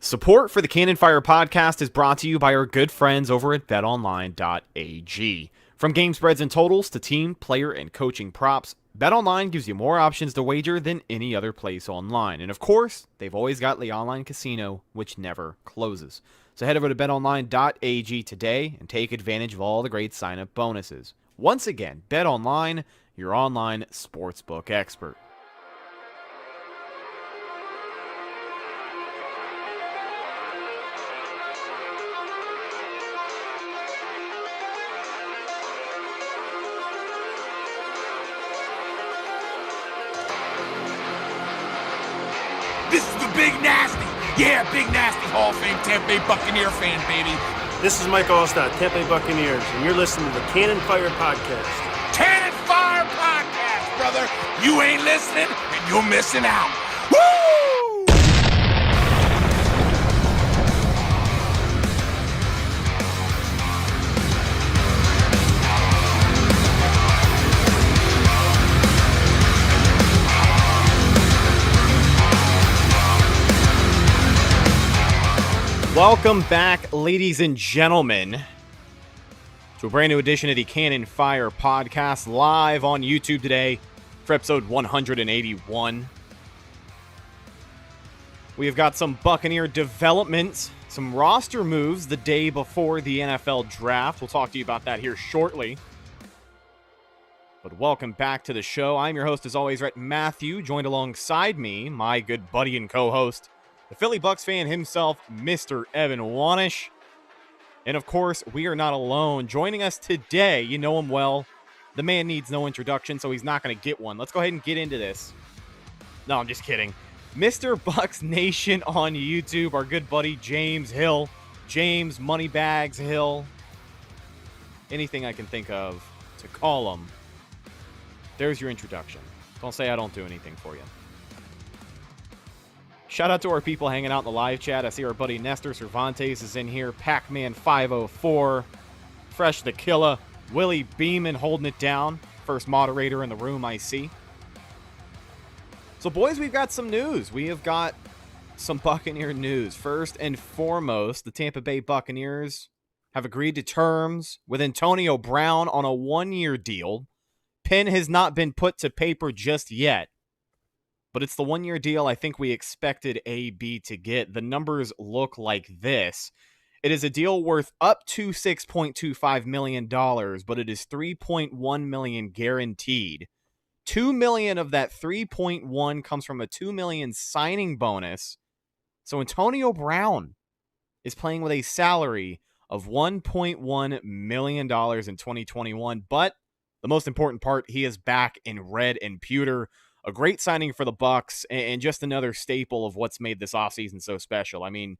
Support for the Cannon Fire podcast is brought to you by our good friends over at betonline.ag. From game spreads and totals to team, player, and coaching props, BetOnline gives you more options to wager than any other place online. And of course, they've always got the online casino, which never closes. So head over to betonline.ag today and take advantage of all the great sign-up bonuses. Once again, BetOnline, your online sportsbook expert. This is the Big Nasty. Yeah, Big Nasty Hall of Fame Tampa Bay Buccaneer fan, baby. This is Mike Allstott, Tampa Bay Buccaneers, and you're listening to the Cannon Fire Podcast. Cannon Fire Podcast, brother. You ain't listening, and you're missing out. Woo! Welcome back, ladies and gentlemen, to a brand new edition of the Cannon Fire Podcast, live on YouTube today for episode 181. We have got some Buccaneer developments, some roster moves the day before the NFL draft. We'll talk to you about that here shortly. But welcome back to the show. I'm your host, as always, Rhett Matthew, joined alongside me, my good buddy and co-host, the Philly Bucs fan himself, Mr. Evan Wanish. And of course, we are not alone. Joining us today, you know him well. The man needs no introduction, so he's not going to get one. Let's go ahead and get into this. No, I'm just kidding. Mr. Bucs Nation on YouTube, our good buddy James Hill. James Moneybags Hill. Anything I can think of to call him. There's your introduction. Don't say I don't do anything for you. Shout out to our people hanging out in the live chat. I see our buddy Nestor Cervantes is in here. Pac-Man 504. Fresh the Killer. Willie Beeman holding it down. First moderator in the room, I see. So, boys, we've got some news. We have got some Buccaneer news. First and foremost, the Tampa Bay Buccaneers have agreed to terms with Antonio Brown on a one-year deal. Pen has not been put to paper just yet. But it's the one-year deal I think we expected AB to get. The numbers look like this. It is a deal worth up to $6.25 million, but it is $3.1 million guaranteed. $2 million of that $3.1 comes from a $2 million signing bonus. So Antonio Brown is playing with a salary of $1.1 million in 2021. But the most important part, he is back in red and pewter. A great signing for the Bucs and just another staple of what's made this offseason so special. I mean,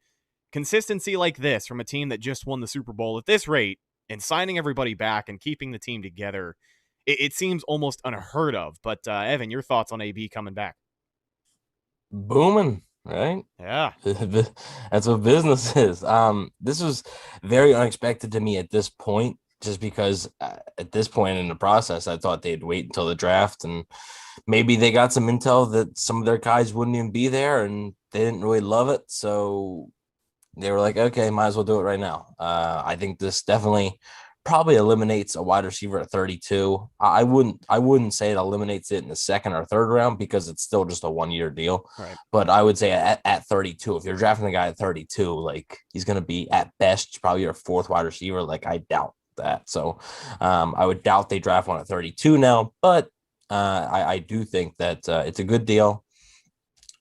consistency like this from a team that just won the Super Bowl at this rate and signing everybody back and keeping the team together, it seems almost unheard of. But Evan, your thoughts on AB coming back? Booming, right? Yeah. That's what business is. This was very unexpected to me at this point, just because at this point in the process, I thought they'd wait until the draft and maybe they got some intel that some of their guys wouldn't even be there and they didn't really love it. So they were like, okay, might as well do it right now. I think this definitely probably eliminates a wide receiver at 32. I wouldn't say it eliminates it in the second or third round because it's still just a one-year deal. Right. But I would say at 32, if you're drafting a guy at 32, like he's going to be at best probably your fourth wide receiver. Like I doubt that. So I would doubt they draft one at 32 now, but I do think that it's a good deal.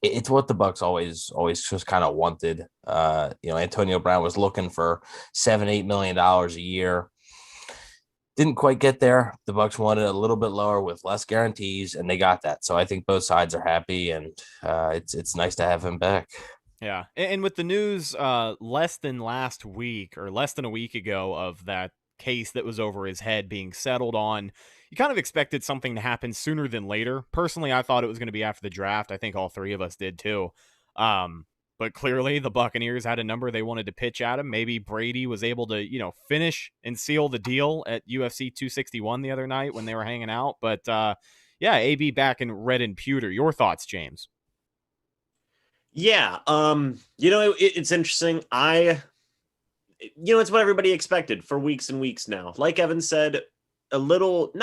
It's what the Bucs always just kind of wanted. Antonio Brown was looking for $7-8 million a year. Didn't quite get there. The Bucs wanted a little bit lower with less guarantees, and they got that. So I think both sides are happy, and it's nice to have him back. Yeah, and with the news less than a week ago of that case that was over his head being settled on, you kind of expected something to happen sooner than later. Personally, I thought it was going to be after the draft. I think all three of us did too. But clearly the Buccaneers had a number they wanted to pitch at him. Maybe Brady was able to, finish and seal the deal at UFC 261 the other night when they were hanging out. But yeah, AB back in red and pewter. Your thoughts, James? Yeah. It's interesting. It's what everybody expected for weeks and weeks now. Like Evan said, not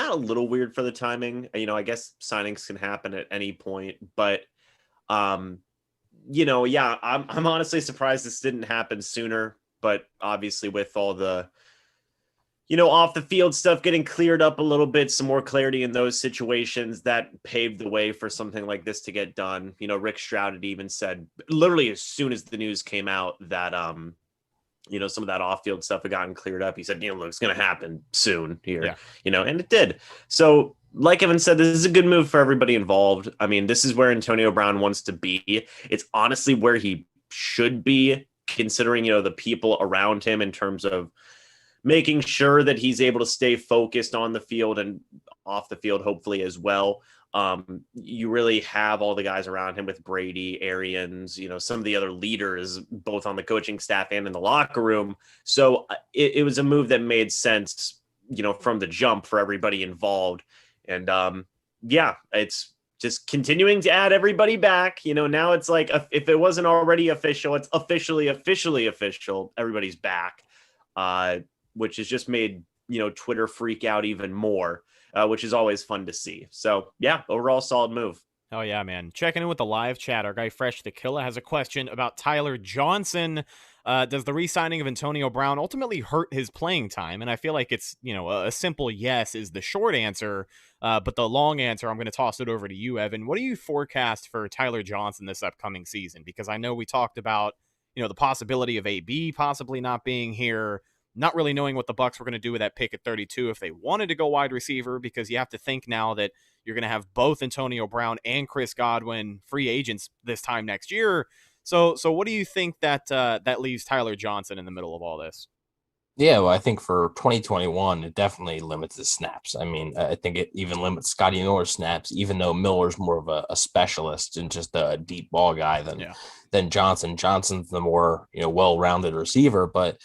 a little weird for the timing. I guess signings can happen at any point, but um, yeah, I'm honestly surprised this didn't happen sooner. But obviously, with all the off the field stuff getting cleared up a little bit, some more clarity in those situations that paved the way for something like this to get done. Rick Stroud had even said literally as soon as the news came out that some of that off-field stuff had gotten cleared up. He said, look, it's going to happen soon here, and it did. So like Evan said, this is a good move for everybody involved. I mean, this is where Antonio Brown wants to be. It's honestly where he should be, considering, the people around him in terms of making sure that he's able to stay focused on the field and off the field, hopefully as well. You really have all the guys around him with Brady, Arians, some of the other leaders, both on the coaching staff and in the locker room. So it was a move that made sense, from the jump for everybody involved. And it's just continuing to add everybody back. Now it's like, if it wasn't already official, it's officially official. Everybody's back, which has just made, Twitter freak out even more. Which is always fun to see. So, yeah, overall solid move. Oh, yeah, man. Checking in with the live chat, our guy Fresh the Killer has a question about Tyler Johnson. Does the re-signing of Antonio Brown ultimately hurt his playing time? And I feel like it's, a simple yes is the short answer. But the long answer, I'm going to toss it over to you, Evan. What do you forecast for Tyler Johnson this upcoming season? Because I know we talked about, the possibility of AB possibly not being here. Not really knowing what the Bucs were going to do with that pick at 32 if they wanted to go wide receiver, because you have to think now that you're going to have both Antonio Brown and Chris Godwin free agents this time next year. So what do you think that that leaves Tyler Johnson in the middle of all this? Yeah, well, I think for 2021, it definitely limits his snaps. I mean, I think it even limits Scotty Miller's snaps, even though Miller's more of a specialist and just a deep ball guy than Johnson. Johnson's the more well-rounded receiver, but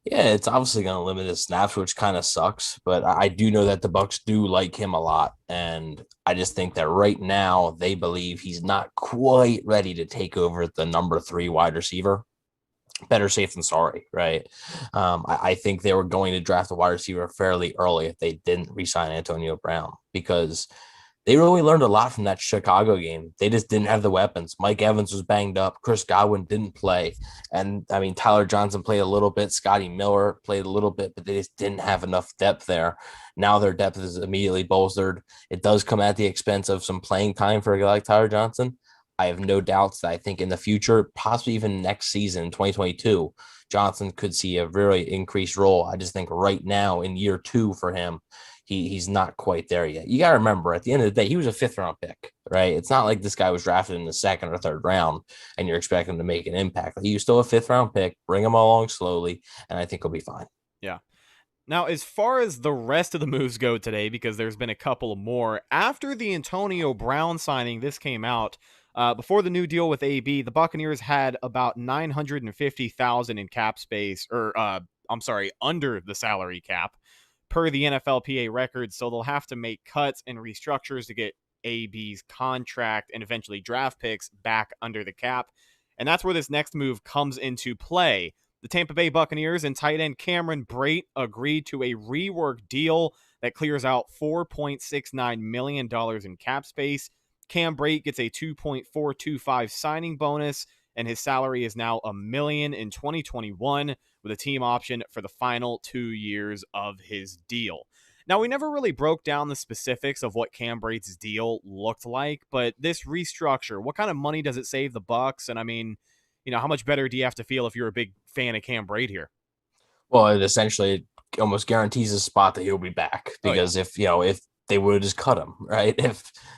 yeah, it's obviously going to limit his snaps, which kind of sucks. But I do know that the Bucs do like him a lot, and I just think that right now they believe he's not quite ready to take over the number 3 wide receiver. Better safe than sorry, right? I think they were going to draft a wide receiver fairly early if they didn't re-sign Antonio Brown, because they really learned a lot from that Chicago game. They just didn't have the weapons. Mike Evans was banged up. Chris Godwin didn't play. And, I mean, Tyler Johnson played a little bit. Scotty Miller played a little bit, but they just didn't have enough depth there. Now their depth is immediately bolstered. It does come at the expense of some playing time for a guy like Tyler Johnson. I have no doubts that I think in the future, possibly even next season, 2022, Johnson could see a very increased role. I just think right now in year 2 for him, he's not quite there yet. You got to remember, at the end of the day, he was a 5th-round pick, right? It's not like this guy was drafted in the 2nd or 3rd round and you're expecting him to make an impact. He was still a 5th-round pick. Bring him along slowly, and I think he'll be fine. Yeah. Now, as far as the rest of the moves go today, because there's been a couple more, after the Antonio Brown signing, this came out, before the new deal with AB, the Buccaneers had about $950,000 in cap space, under the salary cap per the NFLPA record. So they'll have to make cuts and restructures to get AB's contract and eventually draft picks back under the cap. And that's where this next move comes into play. The Tampa Bay Buccaneers and tight end Cameron Brate agreed to a rework deal that clears out $4.69 million in cap space. Cam Brate gets a 2.425 signing bonus, and his salary is now $1 million in 2021 with a team option for the final 2 years of his deal. Now, we never really broke down the specifics of what Cam Brate's deal looked like, but this restructure, what kind of money does it save the Bucs? And I mean, how much better do you have to feel if you're a big fan of Cam Brate here? Well, it essentially almost guarantees a spot that he'll be back, because if they would have just cut him, right?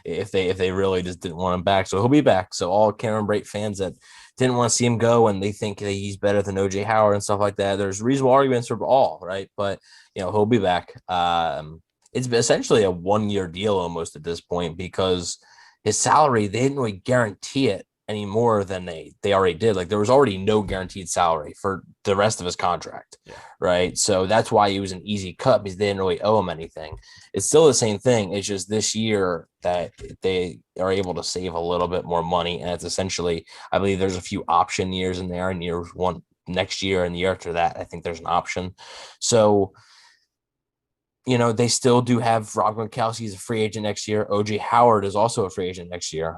If they really just didn't want him back. So he'll be back. So all Cameron Brate fans that didn't want to see him go and they think that he's better than OJ Howard and stuff like that, there's reasonable arguments for all, right? But he'll be back. It's essentially a 1-year deal almost at this point, because his salary, they didn't really guarantee it. any more than they already did. Like, there was already no guaranteed salary for the rest of his contract, right? So that's why he was an easy cut, because they didn't really owe him anything. It's still the same thing. It's just this year that they are able to save a little bit more money, and it's essentially, I believe there's a few option years in there, and years one next year and the year after that, I think there's an option. So, you know, they still do have Rob Gronkowski is a free agent next year. OJ Howard is also a free agent next year.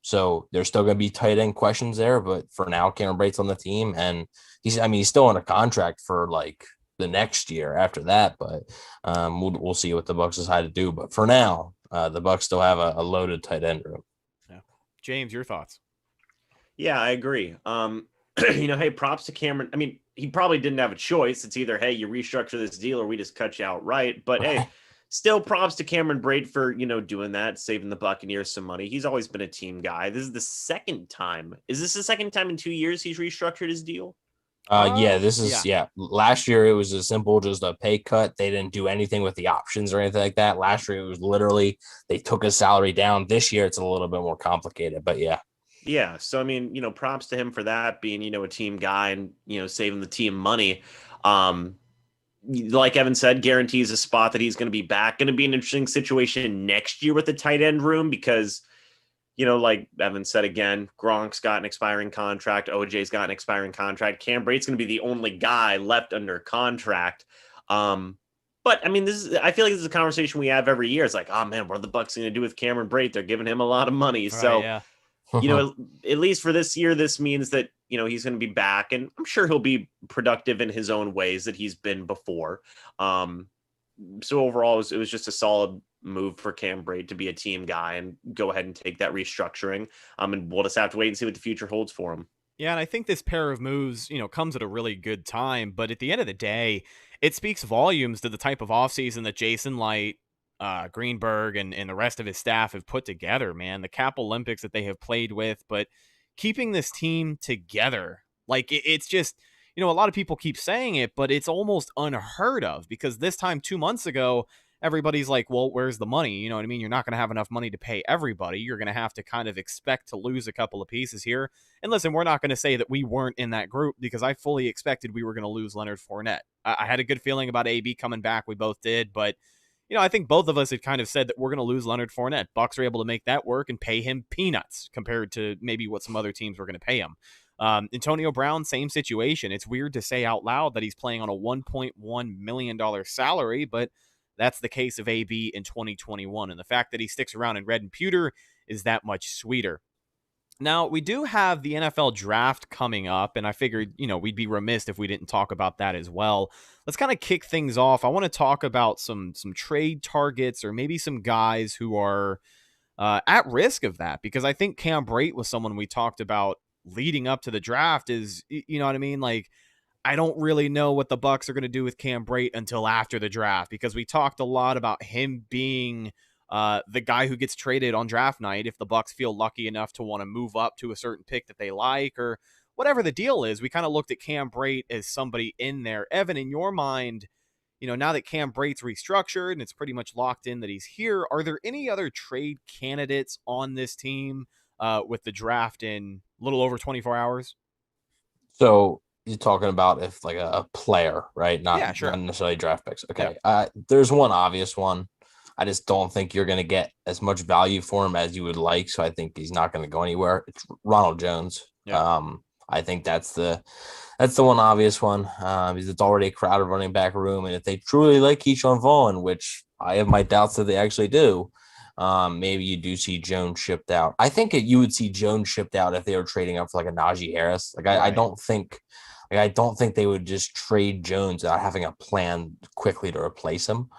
So there's still going to be tight end questions there, but for now, Cameron Brate's on the team, and he's still on a contract for like the next year after that. But we'll see what the Bucs decide to do. But for now, the Bucs still have a loaded tight end room. Yeah. James, your thoughts? Yeah, I agree. Hey, props to Cameron. I mean, he probably didn't have a choice. It's either, hey, you restructure this deal or we just cut you outright. But hey, still props to Cameron Brate for, doing that, saving the Buccaneers some money. He's always been a team guy. This is the second time. Is this the second time in 2 years he's restructured his deal? This is Last year it was a simple, just a pay cut. They didn't do anything with the options or anything like that. Last year it was literally they took his salary down. This year it's a little bit more complicated, but yeah. Yeah. So, I mean, props to him for that, being, a team guy and, saving the team money. Like Evan said, guarantees a spot that he's going to be back. Going to be an interesting situation next year with the tight end room because, like Evan said again, Gronk's got an expiring contract. OJ's got an expiring contract. Cam Brate's going to be the only guy left under contract. But I mean, I feel like this is a conversation we have every year. It's like, oh man, what are the Bucs going to do with Cameron Brate? They're giving him a lot of money. At least for this year, this means that, he's going to be back, and I'm sure he'll be productive in his own ways that he's been before. So overall, it was just a solid move for Cam Brate to be a team guy and go ahead and take that restructuring. And we'll just have to wait and see what the future holds for him. Yeah, and I think this pair of moves, comes at a really good time. But at the end of the day, it speaks volumes to the type of offseason that Jason Light, Greenberg, and the rest of his staff have put together, man. The Cap Olympics that they have played with, but keeping this team together, like it's just, a lot of people keep saying it, but it's almost unheard of because this time 2 months ago, everybody's like, well, where's the money? You know what I mean? You're not going to have enough money to pay everybody. You're going to have to kind of expect to lose a couple of pieces here. And listen, we're not going to say that we weren't in that group because I fully expected we were going to lose Leonard Fournette. I had a good feeling about AB coming back. We both did, but I think both of us had kind of said that we're going to lose Leonard Fournette. Bucs are able to make that work and pay him peanuts compared to maybe what some other teams were going to pay him. Antonio Brown, same situation. It's weird to say out loud that he's playing on a $1.1 million salary, but that's the case of AB in 2021. And the fact that he sticks around in red and pewter is that much sweeter. Now, we do have the NFL draft coming up, and I figured, we'd be remiss if we didn't talk about that as well. Let's kind of kick things off. I want to talk about some trade targets or maybe some guys who are at risk of that, because I think Cam Brate was someone we talked about leading up to the draft is, you know what I mean? Like, I don't really know what the Bucs are going to do with Cam Brate until after the draft, because we talked a lot about him being the guy who gets traded on draft night if the Bucs feel lucky enough to want to move up to a certain pick that they like or whatever the deal is. We kind of looked at Cam Brate as somebody in there. Evan, in your mind, now that Cam Brate's restructured and it's pretty much locked in that he's here, are there any other trade candidates on this team with the draft in a little over 24 hours? So you're talking about if like a player, right? Not necessarily draft picks. Okay. Yeah. There's one obvious one. I just don't think you're going to get as much value for him as you would like. So I think he's not going to go anywhere. It's Ronald Jones. Yeah. I think that's the one obvious one. Because it's already a crowded running back room. And if they truly like Keyshawn Vaughn, which I have my doubts that they actually do, maybe you do see Jones shipped out. I think you would see Jones shipped out if they were trading up for like a Najee Harris. Like I don't think they would just trade Jones without having a plan quickly to replace him.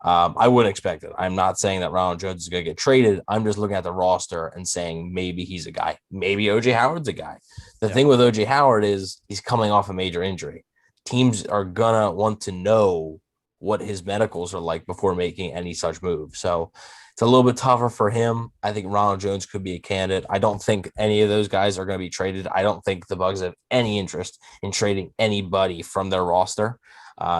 I wouldn't expect it. I'm not saying that Ronald Jones is going to get traded. I'm just looking at the roster and saying maybe he's a guy. Maybe OJ Howard's a guy. The thing with OJ Howard is he's coming off a major injury. Teams are going to want to know what his medicals are like before making any such move. So it's a little bit tougher for him. I think Ronald Jones could be a candidate. I don't think any of those guys are going to be traded. I don't think the Bucs have any interest in trading anybody from their roster.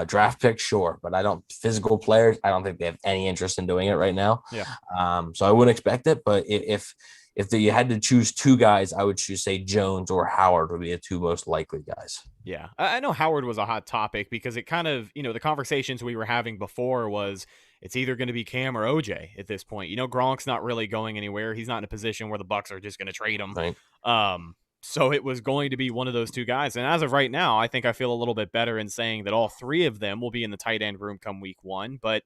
Draft picks, sure, but physical players, I don't think they have any interest in doing it right now. Yeah. So I wouldn't expect it, but if if you had to choose two guys, I would choose say Jones or Howard would be the two most likely guys. Yeah, I know Howard was a hot topic because it kind of, the conversations we were having before was it's either going to be Cam or OJ at this point. Gronk's not really going anywhere. He's not in a position where the Bucs are just going to trade him. Right. So it was going to be one of those two guys. And as of right now, I think I feel a little bit better in saying that all three of them will be in the tight end room come week 1. But,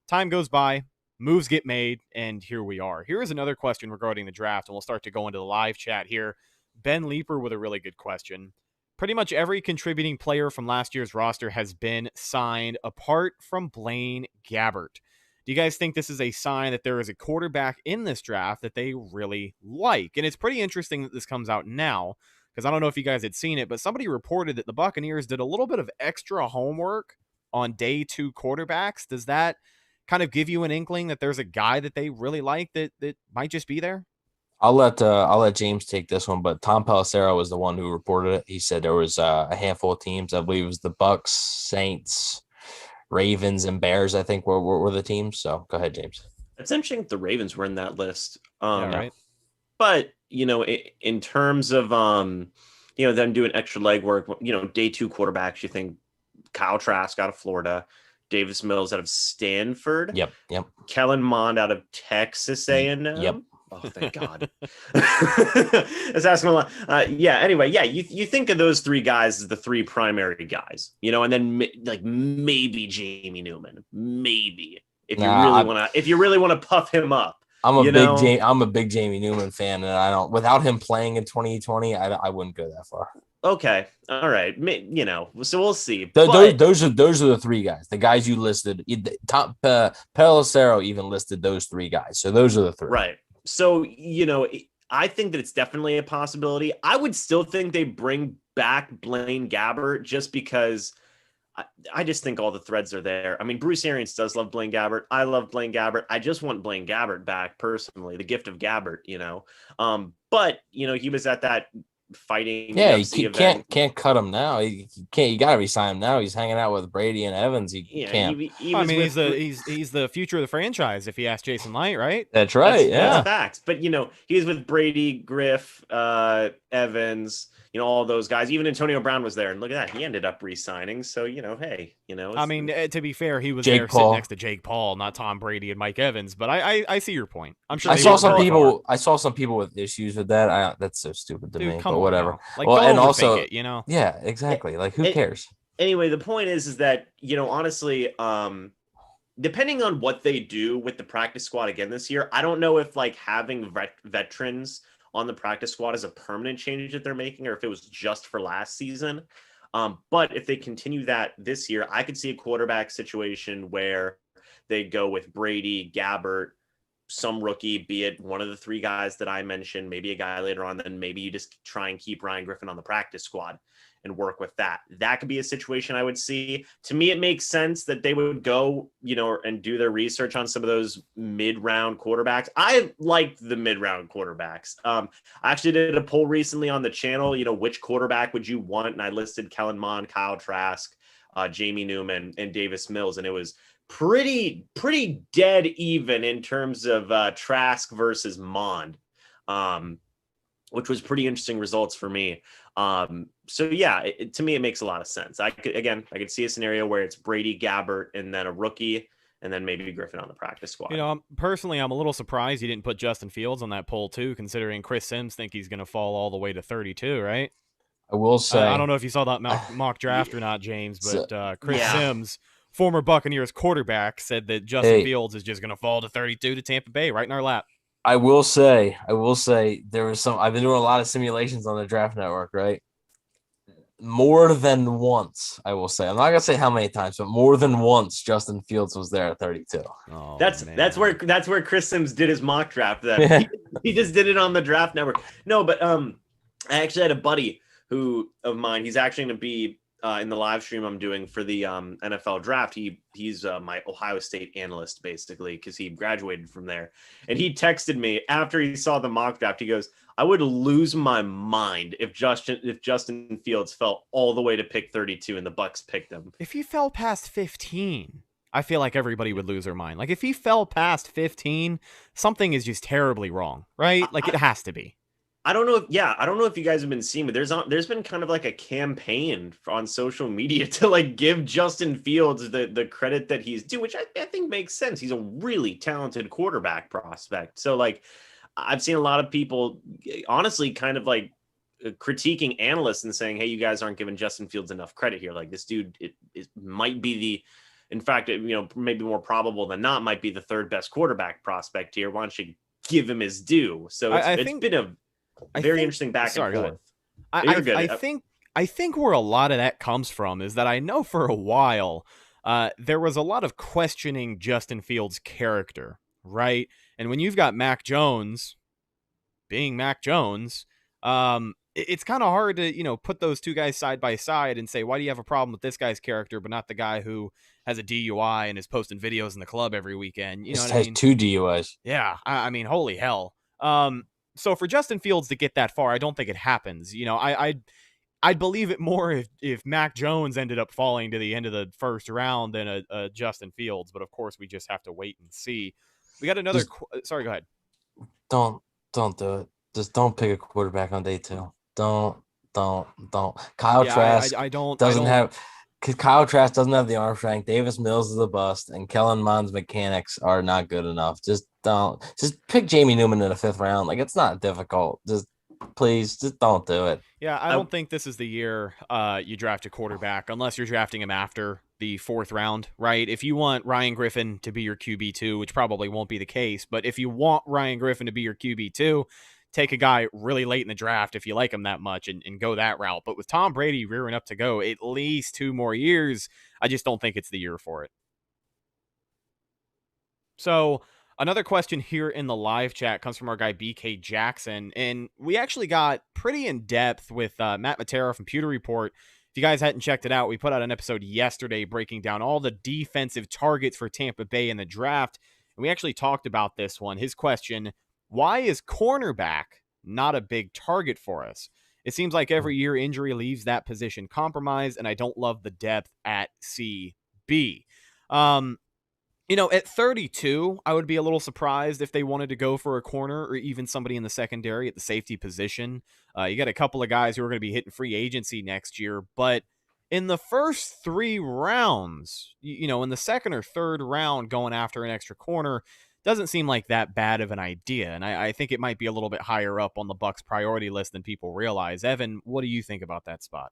time goes by, moves get made, and here we are. Here is another question regarding the draft, and we'll start to go into the live chat here. Ben Leeper with a really good question. Pretty much every contributing player from last year's roster has been signed apart from Blaine Gabbert. Do you guys think this is a sign that there is a quarterback in this draft that they really like? And it's pretty interesting that this comes out now, because I don't know if you guys had seen it, but somebody reported that the Buccaneers did a little bit of extra homework on day 2 quarterbacks. Does that kind of give you an inkling that there's a guy that they really like that might just be there? I'll let James take this one, but Tom Pelissero was the one who reported it. He said there was a handful of teams. I believe it was the Bucs, Saints, Ravens, and Bears, I think were the teams. So go ahead, James. It's interesting the Ravens were in that list. Yeah, right. But, in terms of, them doing extra legwork, day 2 quarterbacks, you think Kyle Trask out of Florida, Davis Mills out of Stanford. Yep. Kellen Mond out of Texas A&M. Yep. Oh, thank God. That's asking a lot. Anyway, you think of those 3 guys as the 3 primary guys, and then maybe Jamie Newman, maybe if you really want to puff him up. I'm a big Jamie Newman fan, and without him playing in 2020, I wouldn't go that far. Okay, all right, so we'll see. Those are the 3 guys, the guys you listed. Tom Pelissero even listed those 3 guys, so those are the 3. Right. So, I think that it's definitely a possibility. I would still think they bring back Blaine Gabbert just because I just think all the threads are there. I mean, Bruce Arians does love Blaine Gabbert. I love Blaine Gabbert. I just want Blaine Gabbert back personally, the gift of Gabbert, But, he was at that fighting. Yeah, UFC you can't cut him now. You got to resign him now. He's hanging out with Brady and Evans. He can't. He's the future of the franchise. If you ask Jason Light, right? That's right. That's facts. But he was with Brady, Griff, Evans. All those guys. Even Antonio Brown was there, and look at that, he ended up re-signing. So hey, to be fair, he was Jake there Paul. sitting next to Jake Paul, not Tom Brady and Mike Evans. But I see your point. I'm sure I saw some people with issues with that. That's so stupid to me. But whatever. And also, it, yeah, exactly. Who cares? Anyway, the point is that honestly, depending on what they do with the practice squad again this year, I don't know if having veterans on the practice squad is a permanent change that they're making, or if it was just for last season. But if they continue that this year, I could see a quarterback situation where they go with Brady, Gabbert, some rookie, be it one of the 3 guys that I mentioned, maybe a guy later on, then maybe you just try and keep Ryan Griffin on the practice squad and work with that. That could be a situation I would see. To me, it makes sense that they would go, and do their research on some of those mid-round quarterbacks. I like the mid-round quarterbacks. I actually did a poll recently on the channel, which quarterback would you want? And I listed Kellen Mond, Kyle Trask, Jamie Newman, and Davis Mills. And it was pretty dead even in terms of Trask versus Mond, which was pretty interesting results for me. So yeah, to me, it makes a lot of sense. I could see a scenario where it's Brady, Gabbert, and then a rookie, and then maybe Griffin on the practice squad. Personally, I'm a little surprised you didn't put Justin Fields on that poll too, considering Chris Sims think he's going to fall all the way to 32, right? I will say, I don't know if you saw that mock draft or not, James, but Chris Sims, former Buccaneers quarterback, said that Justin Fields is just going to fall to 32 to Tampa Bay right in our lap. I will say there was I've been doing a lot of simulations on the Draft Network, right? More than once, I will say. I'm not gonna say how many times, but more than once, Justin Fields was there at 32. Oh, that's where Chris Sims did his mock draft. That he just did it on the Draft Network. No, but I actually had a buddy of mine. He's actually going to be in the live stream I'm doing for the NFL draft. He's my Ohio State analyst, basically, because he graduated from there. And he texted me after he saw the mock draft. He goes, I would lose my mind if Justin Fields fell all the way to pick 32 and the Bucs picked him. If he fell past 15, I feel like everybody would lose their mind. Like if he fell past 15, something is just terribly wrong, right? Like it has to be. I don't know I don't know if you guys have been seeing, but there's been kind of like a campaign on social media to like give Justin Fields the credit that he's due, which I think makes sense. He's a really talented quarterback prospect. So like I've seen a lot of people honestly kind of like critiquing analysts and saying, hey, you guys aren't giving Justin Fields enough credit here. Like this dude, it might be in fact, maybe more probable than not, might be the third best quarterback prospect here. Why don't you give him his due? So it's been a very interesting back and forth. I think where a lot of that comes from is that I know for a while there was a lot of questioning Justin Fields' character, right? And when you've got Mac Jones being Mac Jones, it's kind of hard to, put those two guys side by side and say, why do you have a problem with this guy's character, but not the guy who has a DUI and is posting videos in the club every weekend? You know what I mean? 2 DUIs. Yeah. I mean, holy hell. So for Justin Fields to get that far, I don't think it happens. I'd believe it more if Mac Jones ended up falling to the end of the first round than a Justin Fields. But of course, we just have to wait and see. We got another. Sorry, go ahead. Don't do it. Just don't pick a quarterback on day 2. Don't. Kyle Trask Kyle Trask doesn't have the arm strength. Davis Mills is a bust, and Kellen Mond's mechanics are not good enough. Just pick Jamie Newman in the 5th round. Like, it's not difficult. Please don't do it. Yeah, I don't think this is the year you draft a quarterback unless you're drafting him after the 4th round, right? If you want Ryan Griffin to be your QB2, which probably won't be the case, but if you want Ryan Griffin to be your QB2, take a guy really late in the draft if you like him that much and go that route. But with Tom Brady rearing up to go at least 2 more years, I just don't think it's the year for it. So another question here in the live chat comes from our guy BK Jackson, and we actually got pretty in depth with Matt Matera from Pewter Report. If you guys hadn't checked it out, we put out an episode yesterday breaking down all the defensive targets for Tampa Bay in the draft, and we actually talked about this one. His question: why is cornerback not a big target for us? It seems like every year injury leaves that position compromised, and I don't love the depth at CB. At 32, I would be a little surprised if they wanted to go for a corner or even somebody in the secondary at the safety position. You got a couple of guys who are going to be hitting free agency next year, but in the first 3 rounds, in the 2nd or 3rd round going after an extra corner doesn't seem like that bad of an idea. And I think it might be a little bit higher up on the Bucs priority list than people realize. Evan, what do you think about that spot?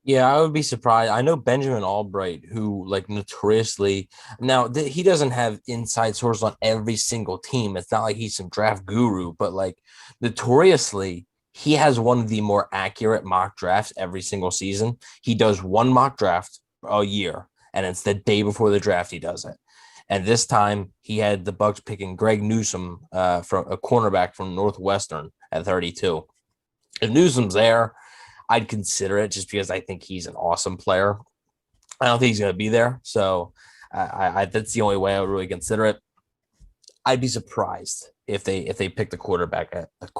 Yeah, I would be surprised. I know Benjamin Albright, who notoriously he doesn't have inside sources on every single team. It's not like he's some draft guru, but notoriously, he has one of the more accurate mock drafts every single season. He does 1 mock draft a year, and it's the day before the draft he does it. And this time he had the Bucs picking Greg Newsome from a cornerback from Northwestern at 32. If Newsome's there, I'd consider it just because I think he's an awesome player. I don't think he's going to be there. So I that's the only way I would really consider it. I'd be surprised if they picked a quarterback. It's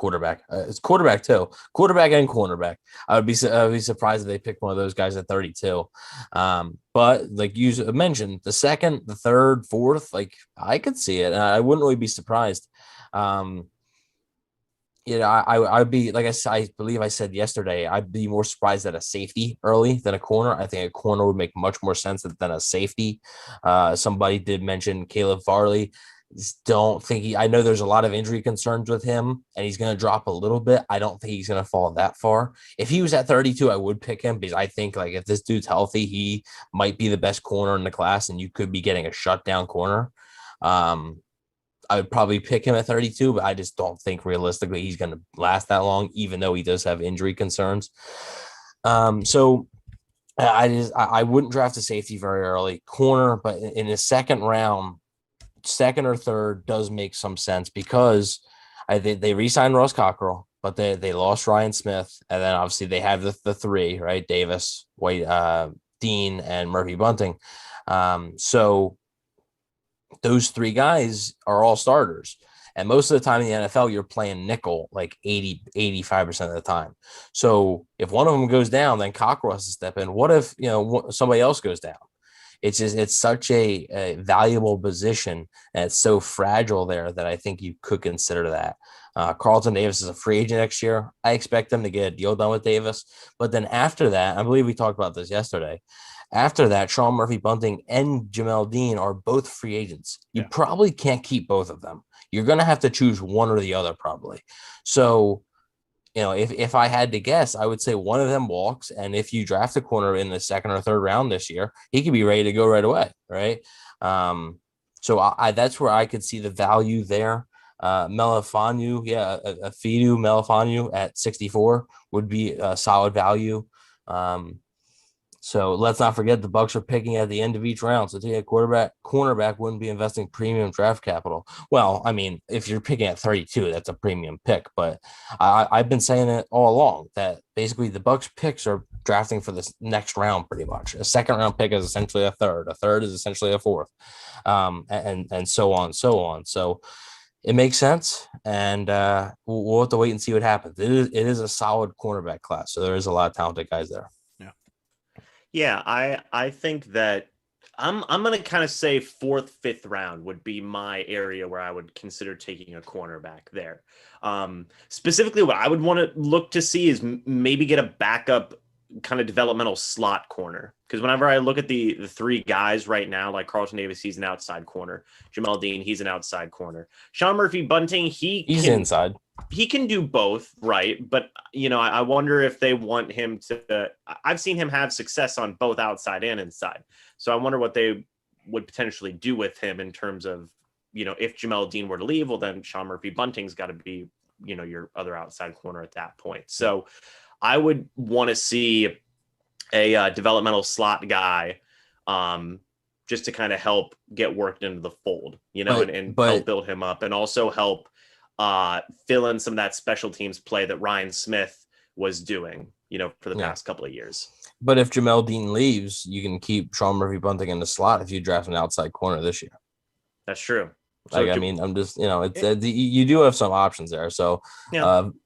quarterback too. Quarterback and cornerback. I would be surprised if they picked one of those guys at 32. But like you mentioned, the 2nd, the 3rd, 4th, I could see it. And I wouldn't really be surprised. I'd be, like I believe I said yesterday, I'd be more surprised at a safety early than a corner. I think a corner would make much more sense than a safety. Somebody did mention Caleb Farley. Don't think I know there's a lot of injury concerns with him, and he's going to drop a little bit. I don't think he's going to fall that far. If he was at 32, I would pick him because I think if this dude's healthy, he might be the best corner in the class, and you could be getting a shutdown corner. I would probably pick him at 32, but I just don't think realistically he's going to last that long, even though he does have injury concerns. So I wouldn't draft a safety very early. Corner, but in the 2nd round, 2nd or 3rd does make some sense because they re-signed Ross Cockrell, but they lost Ryan Smith, and then obviously they have the 3, right? Davis, White, Dean, and Murphy Bunting. So those 3 guys are all starters. And most of the time in the NFL, you're playing nickel 85% of the time. So if one of them goes down, then Cockrell has to step in. What if, somebody else goes down? it's such a valuable position, and it's so fragile there that I think you could consider that. Carlton Davis is a free agent next year. I expect them to get a deal done with Davis. But then after that, I believe we talked about this yesterday. After that, Sean Murphy Bunting and Jamel Dean are both free agents. You probably can't keep both of them. You're going to have to choose one or the other probably. So, if I had to guess, I would say one of them walks. And if you draft a corner in the second or third round this year, he could be ready to go right away. Right. So I that's where I could see the value there. Melifonwu, a Fidu Melifonwu at 64 would be a solid value. So let's not forget the Bucs are picking at the end of each round. So to take a cornerback wouldn't be investing premium draft capital. Well, I mean, if you're picking at 32, that's a premium pick. But I've been saying it all along that basically the Bucs picks are drafting for this next round pretty much. A second round pick is essentially a third. A third is essentially a fourth, and so on, so on. So it makes sense, and we'll have to wait and see what happens. It is a solid cornerback class, so there is a lot of talented guys there. Yeah, I think that I'm going to kind of say fourth, fifth round would be my area where I would consider taking a cornerback there. Specifically, what I would want to look to see is maybe get a backup kind of developmental slot corner. Because whenever I look at the three guys right now, like Carlton Davis, he's an outside corner. Jamel Dean, he's an outside corner. Sean Murphy Bunting, he's inside. He can do both, right? But, I wonder if they want him to – I've seen him have success on both outside and inside. So I wonder what they would potentially do with him in terms of, if Jamel Dean were to leave, well, then Sean Murphy Bunting's got to be, your other outside corner at that point. So I would want to see a developmental slot guy just to kind of help get worked into the fold, and help build him up and also help fill in some of that special teams play that Ryan Smith was doing, for the past couple of years. But if Jamel Dean leaves, you can keep Sean Murphy Bunting in the slot if you draft an outside corner this year. That's true. So I'm just, you do have some options there. So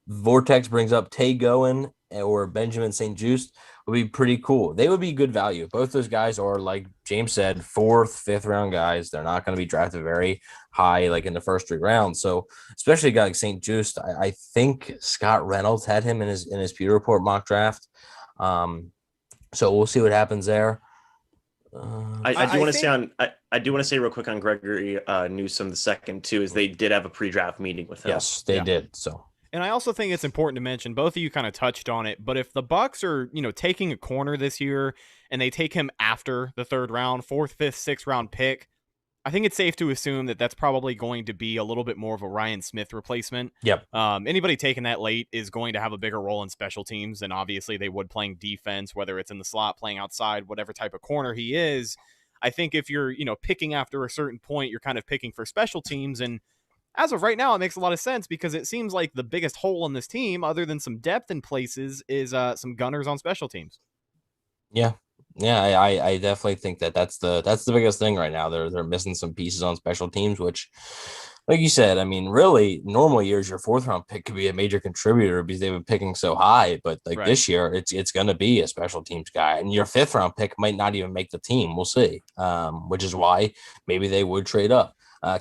Vortex brings up Tay Goen or Benjamin St. Just would be pretty cool. They would be good value. Both those guys are, like James said, fourth, fifth round guys. They're not going to be drafted very high, like in the first 3 rounds. So especially a guy like St. Just, I think Scott Reynolds had him in his Pewter Report mock draft. So we'll see what happens there. I do want to say real quick on Gregory Newsome II too, is they did have a pre-draft meeting with him. Yes, they did. So. And I also think it's important to mention, both of you kind of touched on it, but if the Bucs are, taking a corner this year and they take him after the 3rd round, 4th, 5th, 6th round pick, I think it's safe to assume that that's probably going to be a little bit more of a Ryan Smith replacement. Yep. Anybody taking that late is going to have a bigger role in special teams than obviously they would playing defense, whether it's in the slot, playing outside, whatever type of corner he is. I think if you're, picking after a certain point, you're kind of picking for special teams. And as of right now, it makes a lot of sense because it seems like the biggest hole in this team, other than some depth in places, is some gunners on special teams. Yeah. Yeah, I definitely think that's the biggest thing right now. They're missing some pieces on special teams, which, like you said, I mean, really, normal years your 4th round pick could be a major contributor because they've been picking so high. But this year, it's going to be a special teams guy, and your 5th round pick might not even make the team. We'll see, which is why maybe they would trade up.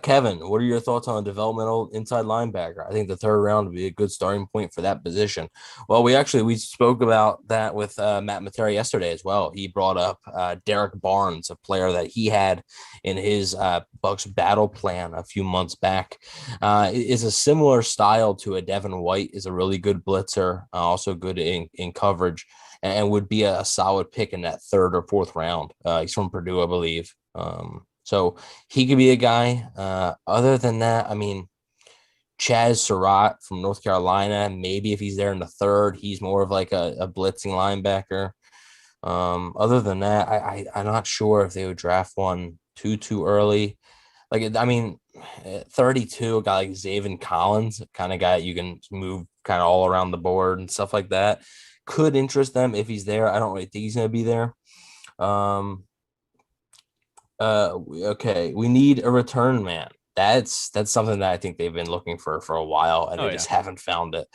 Kevin, what are your thoughts on a developmental inside linebacker? I think the 3rd round would be a good starting point for that position. Well, we spoke about that with Matt Matera yesterday as well. He brought up Derek Barnes, a player that he had in his Bucs battle plan a few months back. Is a similar style to a Devin White, is a really good blitzer, also good in coverage, and would be a solid pick in that 3rd or 4th round. He's from Purdue, I believe. So he could be a guy. Other than that, I mean, Chaz Surratt from North Carolina, maybe if he's there in the 3rd, he's more of like a blitzing linebacker. Other than that, I'm not sure if they would draft one too early. Like, I mean, 32, a guy like Zaven Collins, kind of guy you can move kind of all around the board and stuff like that, could interest them if he's there. I don't really think he's going to be there. Okay, we need a return man. That's something that I think they've been looking for a while, and they just haven't found it.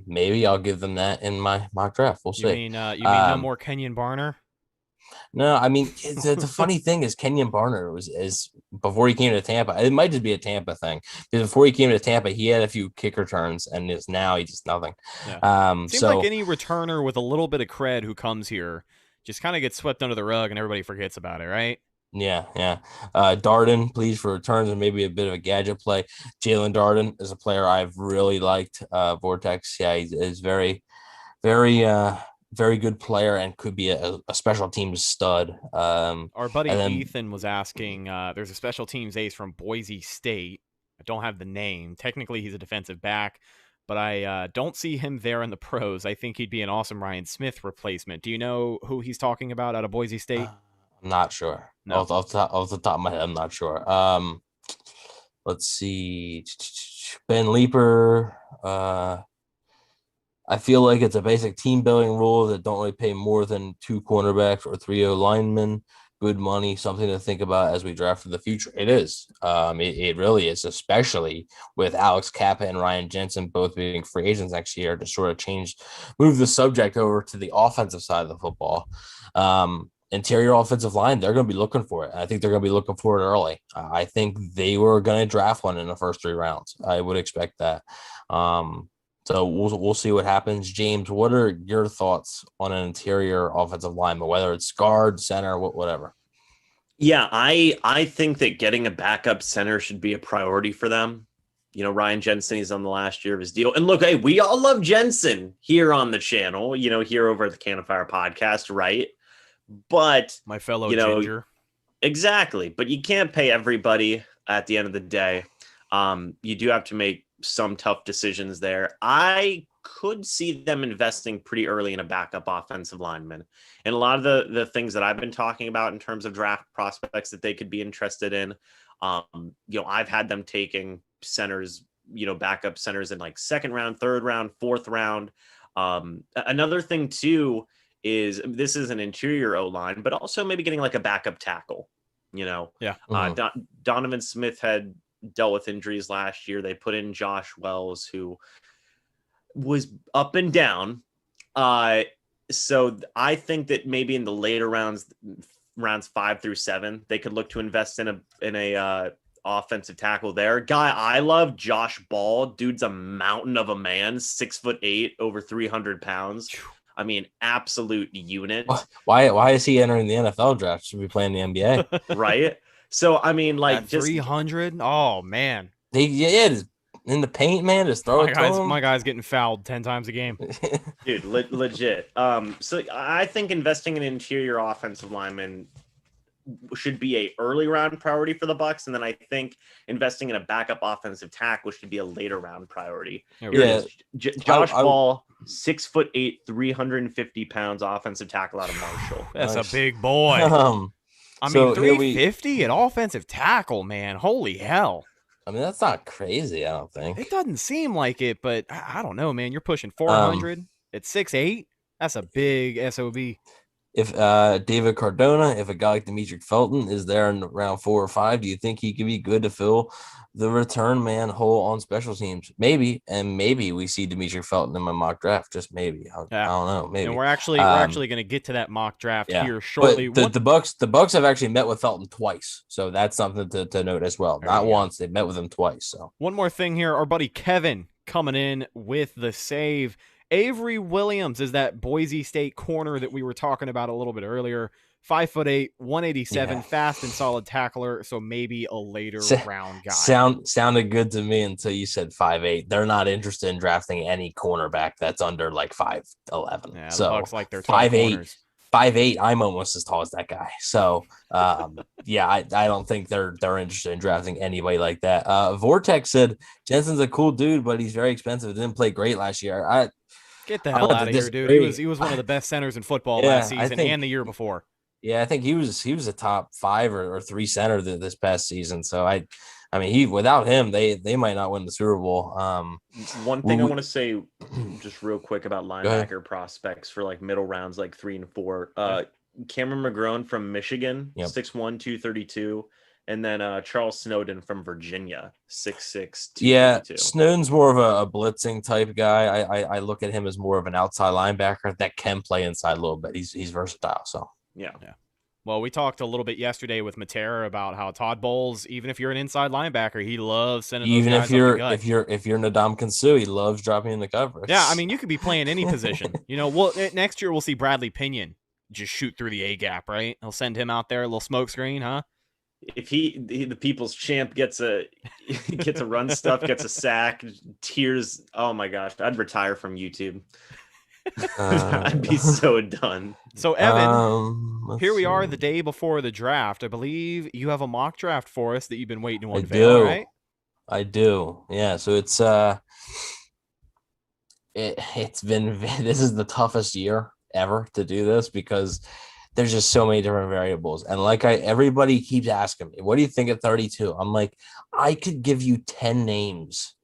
Maybe I'll give them that in my mock draft. We'll see. You mean no more Kenyon Barner? No, I mean the funny thing is Kenyon Barner is before he came to Tampa. It might just be a Tampa thing because before he came to Tampa, he had a few kick returns, and is now he just nothing. Yeah. Seems like any returner with a little bit of cred who comes here just kind of gets swept under the rug, and everybody forgets about it, right? Yeah. Darden, please, for returns and maybe a bit of a gadget play. Jalen Darden is a player I've really liked. Vortex, yeah, he's very, very, very good player and could be a special teams stud. Our buddy and then, Ethan was asking, there's a special teams ace from Boise State. I don't have the name. Technically, he's a defensive back, but I don't see him there in the pros. I think he'd be an awesome Ryan Smith replacement. Do you know who he's talking about out of Boise State? I'm not sure. No. Off the top of my head, I'm not sure. Let's see. Ben Leeper. I feel like it's a basic team building rule that don't really pay more than 2 cornerbacks or 3 linemen. Good money, something to think about as we draft for the future. It is. It really is, especially with Alex Kappa and Ryan Jensen both being free agents next year to sort of move the subject over to the offensive side of the football. Interior offensive line, they're going to be looking for it. I think they're going to be looking for it early. I think they were going to draft one in the first 3 rounds. I would expect that. So we'll see what happens. James, what are your thoughts on an interior offensive lineman, whether it's guard, center, whatever? Yeah, I think that getting a backup center should be a priority for them. You know, Ryan Jensen, he's on the last year of his deal. And look, hey, we all love Jensen here on the channel, here over at the Cannon Fire podcast, right? But my fellow Ginger. Exactly. But you can't pay everybody at the end of the day. You do have to make some tough decisions there. I could see them investing pretty early in a backup offensive lineman. And a lot of the things that I've been talking about in terms of draft prospects that they could be interested in, I've had them taking centers, backup centers in like 2nd round, 3rd round, 4th round. Another thing too is this is an interior O-line, but also maybe getting like a backup tackle, Yeah. Donovan Smith had dealt with injuries last year. They put in Josh Wells, who was up and down. So I think that maybe in the later rounds 5 through 7, they could look to invest in a offensive tackle there. Guy I love, Josh Ball. Dude's a mountain of a man, 6'8", over 300 pounds. I mean, absolute unit. Why is he entering the NFL draft? Should be playing the NBA, right? So I mean, like at 300. Oh man, in the paint, man. Just throw it to him. My guy's getting fouled 10 times a game, dude. Legit. So I think investing in interior offensive linemen should be a early round priority for the Bucs, and then I think investing in a backup offensive tackle should be a later round priority. Josh Ball, 6'8", 350 pounds, offensive tackle out of Marshall. That's a big boy. I mean, 350 at offensive tackle, man. Holy hell. I mean, that's not crazy, I don't think. It doesn't seem like it, but I don't know, man. You're pushing 400 at 6'8". That's a big SOB. If David Cardona, if a guy like Demetric Felton is there in round 4 or 5, do you think he could be good to fill the return man hole on special teams? Maybe, and maybe we see Demetric Felton in my mock draft. Just maybe. I don't know. Maybe. And we're actually going to get to that mock draft here shortly. But the Bucs have actually met with Felton twice, so that's something to note as well. Not once, they've met with him twice. So one more thing here, our buddy Kevin coming in with the save. Avery Williams is that Boise State corner that we were talking about a little bit earlier. 5'8", 187, fast and solid tackler. So maybe a later round guy. Sounded good to me until you said 5'8". They're not interested in drafting any cornerback that's under like 5'11". Yeah, so the Bucs like their 5'8". 5'8", I'm almost as tall as that guy. So I don't think they're interested in drafting anybody like that. Vortex said Jensen's a cool dude, but he's very expensive. Didn't play great last year. Get the hell out of here, dude. He was one of the best centers in football last season and the year before. Yeah, I think he was a top 5 or 3 center this past season. So I mean, without him, they might not win the Super Bowl. One thing I want to say just real quick about linebacker prospects for like middle rounds, like 3 and 4. Cameron McGrone from Michigan, 6'1", 232. And then Charles Snowden from Virginia, 6'6", 232. Yeah, Snowden's more of a blitzing type guy. I look at him as more of an outside linebacker that can play inside a little bit. He's versatile. So Yeah. Well, we talked a little bit yesterday with Matera about how Todd Bowles, even if you're an inside linebacker, he loves sending those Even guys if you're up the gut. if you're Nadam Kansu, he loves dropping in the coverage. Yeah, I mean, you could be playing any position. Well, next year we'll see Bradley Pinion just shoot through the A gap, right? He'll send him out there, a little smoke screen, huh? If the people's champ gets a run stuff, gets a sack, tears. Oh my gosh, I'd retire from YouTube. I'd be so done. So Evan, here we are the day before the draft. I believe you have a mock draft for us that you've been waiting to unveil, right? I do. Yeah. So it's been this is the toughest year ever to do this because there's just so many different variables. And everybody keeps asking me, what do you think at 32? I'm like, I could give you 10 names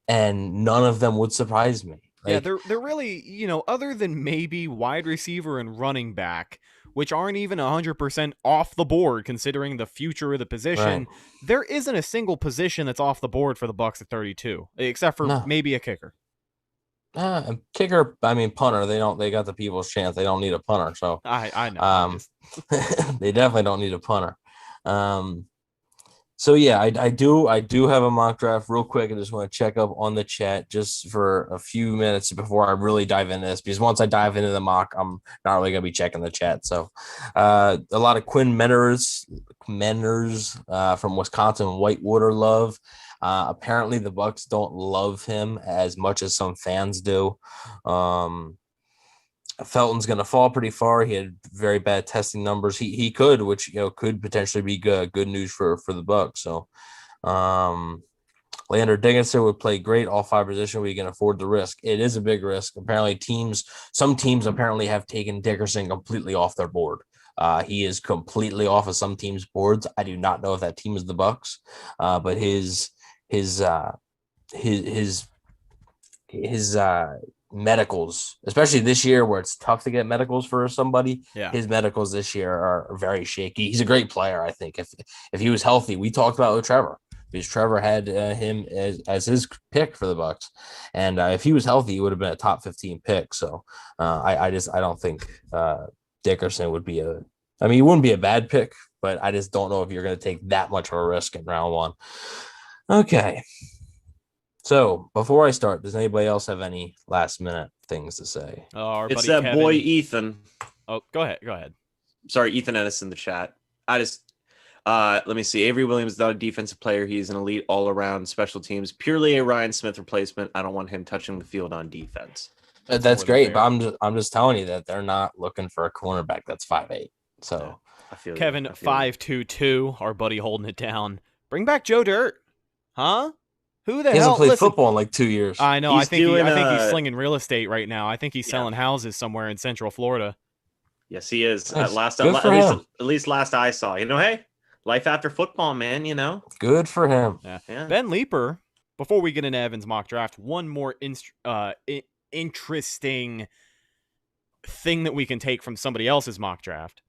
and none of them would surprise me. Yeah, they're really, other than maybe wide receiver and running back, which aren't even 100% off the board considering the future of the position. Right. There isn't a single position that's off the board for the Bucs at 32, except for maybe a kicker. Kicker, I mean punter. They got the people's chance. They don't need a punter. So I know. They definitely don't need a punter. So yeah, I do have a mock draft real quick. I just want to check up on the chat just for a few minutes before I really dive into this, because once I dive into the mock, I'm not really going to be checking the chat. So a lot of Quinn Menners from Wisconsin, Whitewater love. Apparently the Bucs don't love him as much as some fans do. Felton's going to fall pretty far. He had very bad testing numbers. He could, which could potentially be good news for the Bucs. So, Leander Dickinson would play great all 5 positions. We can afford the risk. It is a big risk. Apparently, some teams apparently have taken Dickerson completely off their board. He is completely off of some teams' boards. I do not know if that team is the Bucs, but his medicals, especially this year where it's tough to get medicals for somebody. Yeah. His medicals this year are very shaky. He's a great player. I think if he was healthy, we talked about with Trevor, because Trevor had him as his pick for the Bucs. And if he was healthy, he would have been a top 15 pick. So I don't think Dickerson would be he wouldn't be a bad pick, but I just don't know if you're going to take that much of a risk in round 1. Okay. So before I start, does anybody else have any last minute things to say? It's that Kevin. Boy Ethan. Oh, go ahead. Sorry, Ethan Ennis in the chat. Let me see. Avery Williams is not a defensive player. He's an elite all-around special teams. Purely a Ryan Smith replacement. I don't want him touching the field on defense. That's great, but I'm just telling you that they're not looking for a cornerback that's 5'8". So yeah, I feel Kevin 522, our buddy holding it down. Bring back Joe Dirt, huh? Who the hell? He hasn't played football in like 2 years. I know. I think he's slinging real estate right now. I think he's selling houses somewhere in Central Florida. Yes, he is. Nice. At least last I saw. Hey, life after football, man. Good for him. Yeah. Ben Leeper. Before we get into Evan's mock draft, one more interesting thing that we can take from somebody else's mock draft.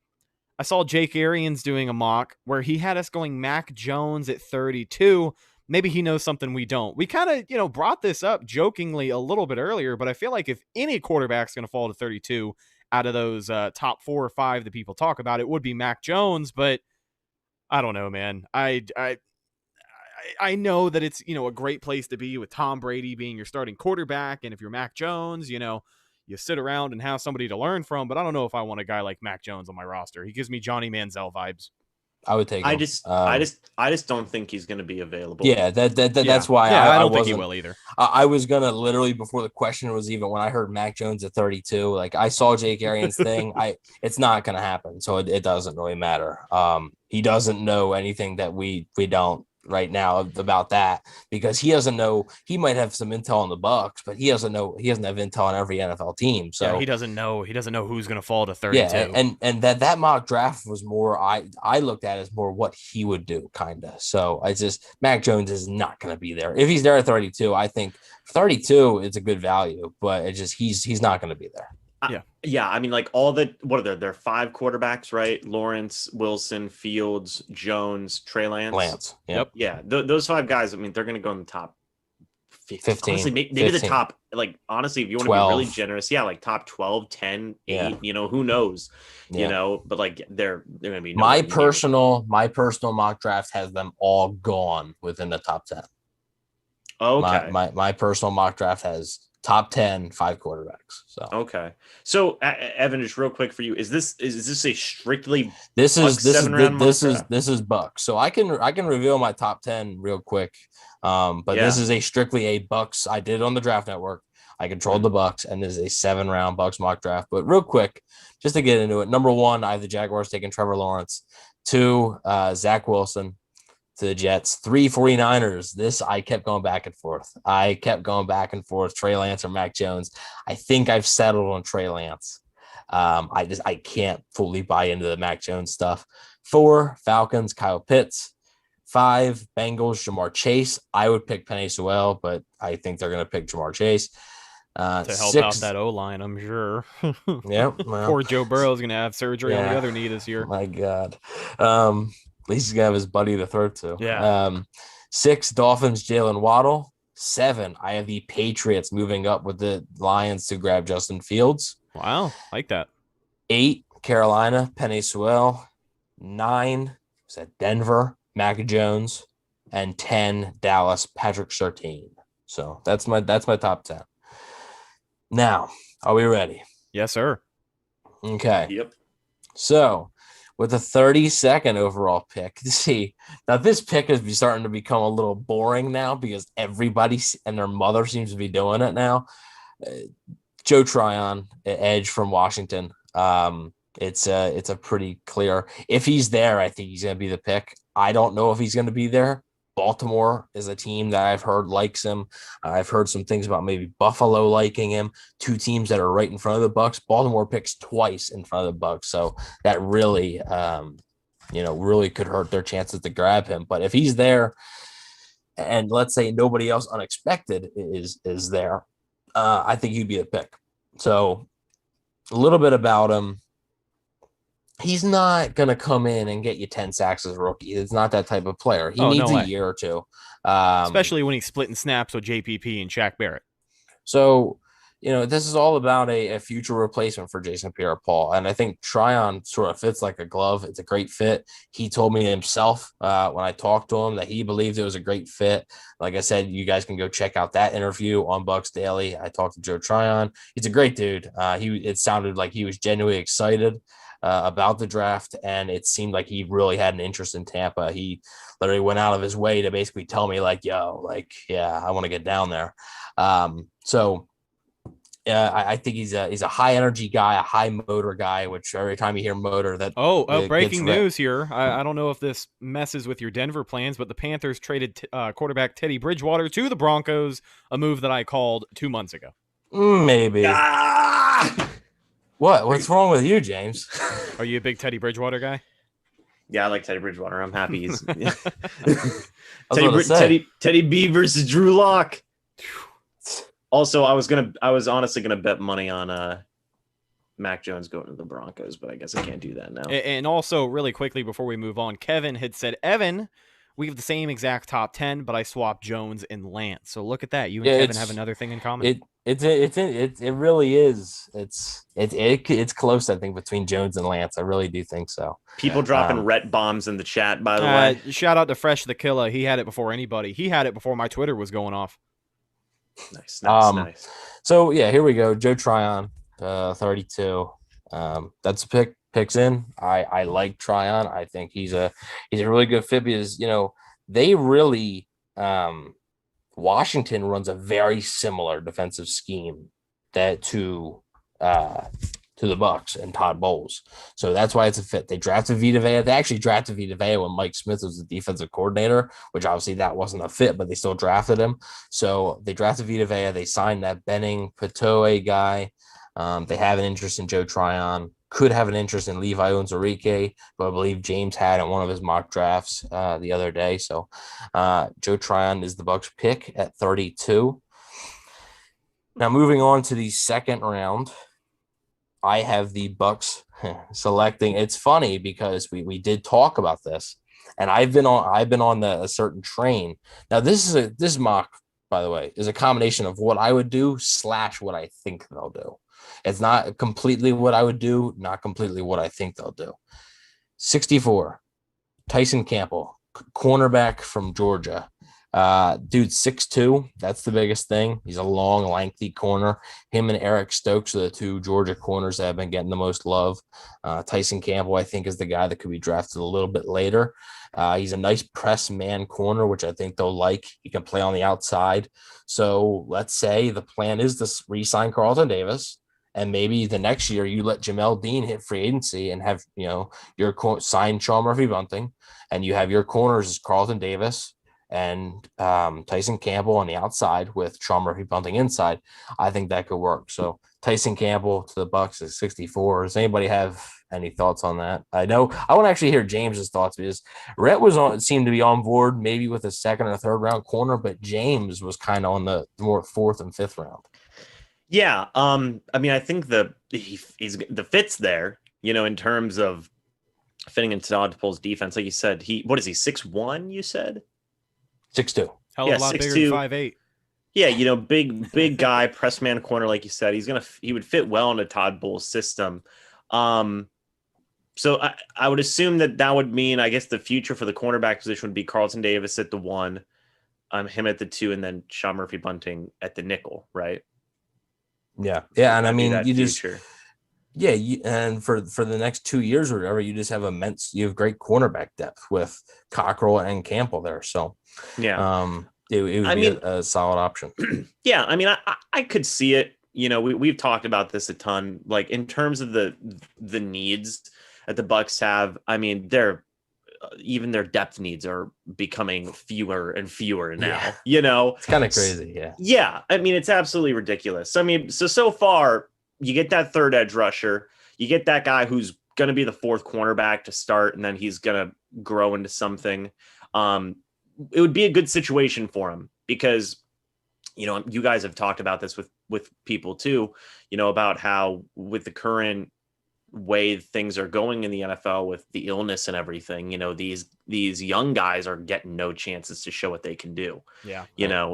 I saw Jake Arians doing a mock where he had us going Mac Jones at 32. Maybe he knows something we don't. We kind of, brought this up jokingly a little bit earlier, but I feel like if any quarterback's going to fall to 32 out of those top 4 or 5 that people talk about, it would be Mac Jones. But I don't know, man. I know that it's, a great place to be with Tom Brady being your starting quarterback. And if you're Mac Jones, you sit around and have somebody to learn from. But I don't know if I want a guy like Mac Jones on my roster. He gives me Johnny Manziel vibes. I would take him. I just don't think he's going to be available. Yeah, that's why I don't think he will either. I was gonna literally, before the question was even, when I heard Mac Jones at 32, like I saw Jake Arians thing, it's not gonna happen. So it doesn't really matter. He doesn't know anything that we don't right now about that, because he doesn't know. He might have some intel on the Bucs, but he doesn't know. He doesn't have intel on every NFL team. So he doesn't know who's going to fall to 32. Yeah, and that mock draft was more. I looked at it as more what he would do, kind of. So Mac Jones is not going to be there. If he's there at 32, I think 32 is a good value, but he's not going to be there. Yeah. Like what are there are 5 quarterbacks, right? Lawrence, Wilson, Fields, Jones, Trey Lance. Yep. Yeah. Those 5 guys, they're going to go in the top 15. Honestly, maybe 15. the top, like, honestly, if you want to 12. be really generous, yeah, like top 12, 10, 8, Yeah. you know, who knows, you Yeah. know, but like they're going to be My nowhere near. my personal mock draft has them all gone within the top 10. Okay. My personal mock draft has top 10, 5 quarterbacks. So Okay. So Evan, just real quick for you, is this a strictly this is Bucs 7-round mock draft? this is Bucs. So I can reveal my top 10 real quick. But this Yeah. is strictly a Bucs. I did it on the Draft Network. I controlled the Bucs, and this is a 7-round Bucs mock draft. But real quick, just to get into it, number 1, I have the Jaguars taking Trevor Lawrence. 2, Zach Wilson to the Jets. 3, 49ers. This I kept going back and forth. Trey Lance or Mac Jones. I think I've settled on Trey Lance. I can't fully buy into the Mac Jones stuff. 4, Falcons, Kyle Pitts. 5, Bengals, Jamar Chase. I would pick Penei Sewell, but I think they're going to pick Jamar Chase. To help 6, out that O-line, I'm sure. Yeah. Well, Poor Joe Burrow is going to have surgery on the other knee this year. My God. At least he's going to have his buddy to throw to. Yeah. 6, Dolphins, Jalen Waddle. 7, I have the Patriots moving up with the Lions to grab Justin Fields. Wow. Like that. 8, Carolina, Penei Sewell. 9, is that Denver, Mac Jones. And 10, Dallas, Patrick Surtain. So that's my top 10. Now, are we ready? Yes, sir. Okay. Yep. So, with the 32nd overall pick, see, now this pick is starting to become a little boring now because everybody and their mother seems to be doing it now. Joe Tryon, edge from Washington. It's a pretty clear. If he's there, I think he's going to be the pick. I don't know if he's going to be there. Baltimore is a team that I've heard likes him. I've heard some things about maybe Buffalo liking him. 2 teams that are right in front of the Bucs. Baltimore picks twice in front of the Bucs, so that really, really could hurt their chances to grab him. But if he's there, and let's say nobody else unexpected is there, I think he'd be the pick. So a little bit about him. He's not going to come in and get you 10 sacks as a rookie. It's not that type of player. He needs a year or two. Especially when he's splitting snaps with JPP and Shaq Barrett. So, this is all about a future replacement for Jason Pierre-Paul. And I think Tryon sort of fits like a glove. It's a great fit. He told me himself when I talked to him that he believed it was a great fit. Like I said, you guys can go check out that interview on Bucs Daily. I talked to Joe Tryon. He's a great dude. It sounded like he was genuinely excited about the draft, and it seemed like he really had an interest in Tampa. He literally went out of his way to basically tell me I want to get down there. I think he's a high energy guy, a high motor guy, which every time you hear motor that. Breaking news here. I don't know if this messes with your Denver plans, but the Panthers traded quarterback Teddy Bridgewater to the Broncos, a move that I called 2 months ago. Maybe. What's wrong with you, James? Are you a big Teddy Bridgewater guy? Yeah, I like Teddy Bridgewater. I'm happy he's Teddy B versus Drew Lock. Also, I was honestly gonna bet money on Mac Jones going to the Broncos, but I guess I can't do that now. And also, really quickly before we move on, Kevin had said, Evan, we have the same exact top 10, but I swapped Jones and Lance. So look at that. You and Kevin have another thing in common. It really is. It's close, I think, between Jones and Lance. I really do think so. People dropping Rhett bombs in the chat, by the way. Shout out to Fresh the Killer. He had it before anybody. He had it before my Twitter was going off. Nice. So yeah, here we go. Joe Tryon, 32. That's a pick. Picks in. I like Tryon. I think he's a really good fit because they really Washington runs a very similar defensive scheme to the Bucs and Todd Bowles. So that's why it's a fit. They drafted Vita Vea. They actually drafted Vita Vea when Mike Smith was the defensive coordinator, which obviously that wasn't a fit, but they still drafted him. So they drafted Vita Vea. They signed that Benning Patoe guy. They have an interest in Joe Tryon. Could have an interest in Levi Onwuzurike, but I believe James had in one of his mock drafts the other day. So Joe Tryon is the Bucs pick at 32. Now moving on to the second round, I have the Bucs selecting. It's funny because we did talk about this, and I've been on a certain train. Now this is mock by the way, is a combination of what I would do / what I think they'll do. It's not completely what I would do, not completely what I think they'll do. 64, Tyson Campbell, cornerback from Georgia. Dude, 6'2", that's the biggest thing. He's a long, lengthy corner. Him and Eric Stokes are the two Georgia corners that have been getting the most love. Tyson Campbell, I think, is the guy that could be drafted a little bit later. He's a nice press man corner, which I think they'll like. He can play on the outside. So let's say the plan is to re-sign Carlton Davis, and maybe the next year you let Jamel Dean hit free agency and have, your sign Sean Murphy-Bunting, and you have your corners as Carlton Davis and Tyson Campbell on the outside with Sean Murphy-Bunting inside. I think that could work. So Tyson Campbell to the Bucs is 64. Does anybody have any thoughts on that? I know I want to actually hear James's thoughts, because Rhett seemed to be on board maybe with a second or third round corner, but James was kind of on the more fourth and fifth round. Yeah. I think he's the fit's there, in terms of fitting into Todd Pole's defense. Like you said, what is he, 6'1", you said? 6'2". Hell of a lot bigger than 5'8". Yeah, big guy, press man corner, like you said. He would fit well into Todd Bowles' system. So I would assume that would mean, I guess, the future for the cornerback position would be Carlton Davis at the 1, him at the 2, and then Sean Murphy-Bunting at the nickel, right? Yeah, and I mean, you just future. and for the next 2 years or whatever, you just have you have great cornerback depth with Cockrell and Campbell there. So yeah, it would be a solid option. Yeah, I could see it. We've talked about this a ton. Like, in terms of the needs that the Bucs have, even their depth needs are becoming fewer and fewer now. It's kind of crazy. Yeah, it's absolutely ridiculous. So far, you get that third edge rusher, you get that guy who's going to be the fourth cornerback to start, and then he's going to grow into something. It would be a good situation for him, because you guys have talked about this with people too, about how with the current way things are going in the NFL with the illness and everything, these young guys are getting no chances to show what they can do. Yeah.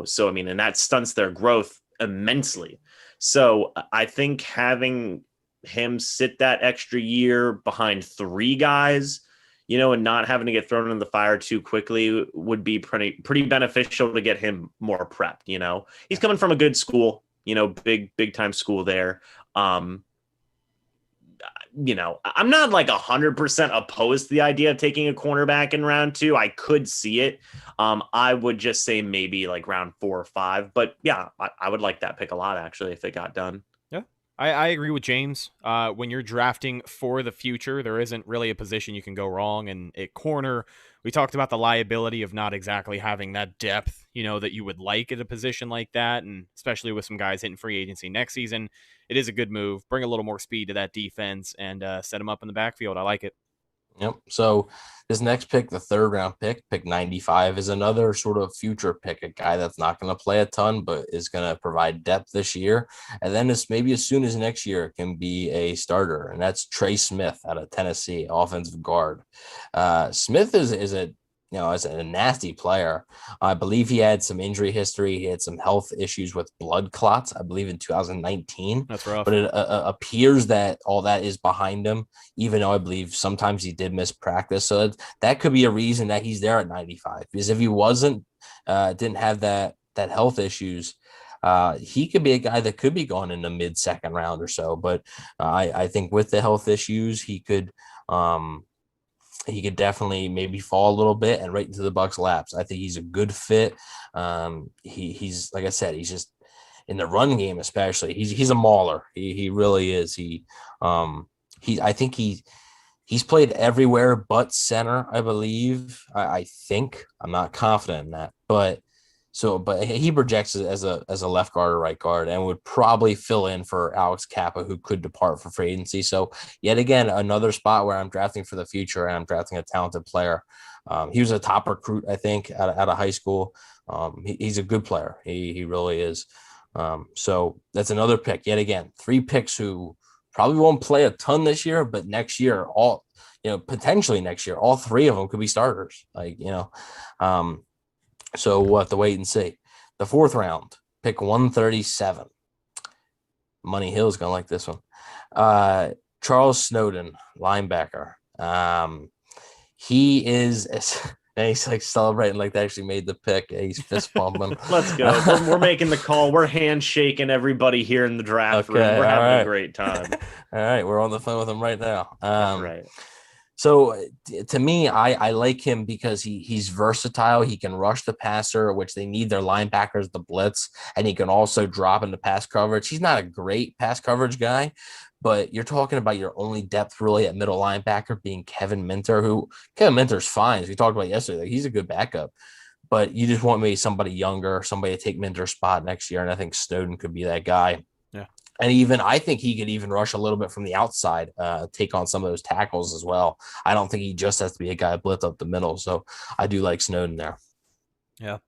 So and that stunts their growth immensely. So I think having him sit that extra year behind 3 guys, and not having to get thrown in the fire too quickly would be pretty beneficial to get him more prepped. He's coming from a good school, big time school there. I'm not like 100% opposed to the idea of taking a cornerback in round 2. I could see it. I would just say maybe like round 4 or 5, but yeah, I would like that pick a lot, actually, if it got done. Yeah, I agree with James. When you're drafting for the future, there isn't really a position you can go wrong. And at corner, we talked about the liability of not exactly having that depth, that you would like at a position like that. And especially with some guys hitting free agency next season, it is a good move. Bring a little more speed to that defense and set them up in the backfield. I like it. Yep. So this next pick, the third round pick 95, is another sort of future pick, a guy that's not going to play a ton, but is going to provide depth this year. And then maybe as soon as next year can be a starter. And that's Trey Smith out of Tennessee, offensive guard. Smith is a nasty player. I believe he had some injury history. He had some health issues with blood clots, I believe, in 2019. That's rough. But it appears that all that is behind him, even though I believe sometimes he did miss practice. So that could be a reason that he's there at 95. Because if he didn't have that health issues, he could be a guy that could be gone in the mid-second round or so. But I think with the health issues, he could definitely maybe fall a little bit and right into the Bucs' laps. I think he's a good fit. He's like I said, he's just in the run game, especially. He's a mauler. He really is. I think he's played everywhere but center, I believe. I think. I'm not confident in that, but he projects as a left guard or right guard and would probably fill in for Alex Kappa, who could depart for free agency. So yet again, another spot where I'm drafting for the future and I'm drafting a talented player. He was a top recruit, I think, out of high school. He's a good player. He really is. So that's another pick. Yet again, 3 picks who probably won't play a ton this year, but next year, potentially next year, all 3 of them could be starters. So we'll have to wait and see. the 4th round, pick 137. Money Hill's gonna like this one. Charles Snowden, linebacker. He is, and he's like celebrating like they actually made the pick. He's fist pumping. Let's go. We're making the call. We're handshaking everybody here in the draft room. We're having a great time. All right, we're on the phone with him right now. That's right. So to me, I like him because he's versatile. He can rush the passer, which they need their linebackers to blitz, and he can also drop into pass coverage. He's not a great pass coverage guy, but you're talking about your only depth really at middle linebacker being Kevin Minter, who Kevin Minter's fine, as we talked about yesterday. Like, he's a good backup, but you just want maybe somebody younger, somebody to take Minter's spot next year, and I think Snowden could be that guy. Yeah. And even I think he could even rush a little bit from the outside, take on some of those tackles as well. I don't think he just has to be a guy blitz up the middle. So I do like Snowden there. Yeah.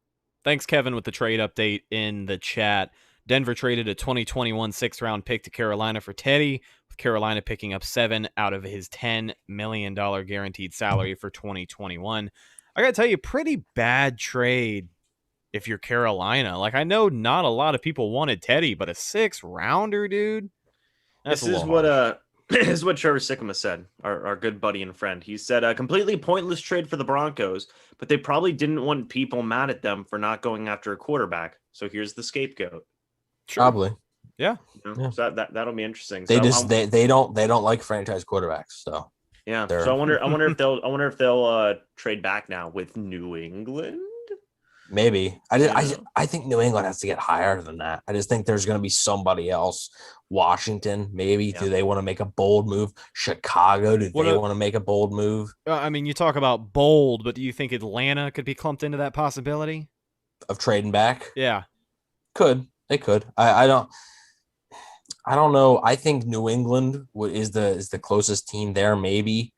Thanks, Kevin, with the trade update in the chat. Denver traded a 2021 6th-round pick to Carolina for Teddy, with Carolina picking up 7 out of his $10 million guaranteed salary for 2021. I got to tell you, pretty bad trade if you're Carolina. Like, I know not a lot of people wanted Teddy, but a 6th-rounder, dude. This is what Trevor Sikkema said, our good buddy and friend. He said, a completely pointless trade for the Broncos, but they probably didn't want people mad at them for not going after a quarterback. So here's the scapegoat. Sure. Probably. Yeah. Yeah. So that'll be interesting. They so they don't like franchise quarterbacks. So yeah. So I wonder if they'll trade back now with New England. Maybe. I think New England has to get higher than that. I just think there's going to be somebody else. Washington, maybe. Yeah. Do they want to make a bold move? Chicago, do they want to make a bold move? I mean, you talk about bold, but do you think Atlanta could be clumped into that possibility of trading back? Yeah, they could. I don't know. I think New England is the closest team there. Maybe.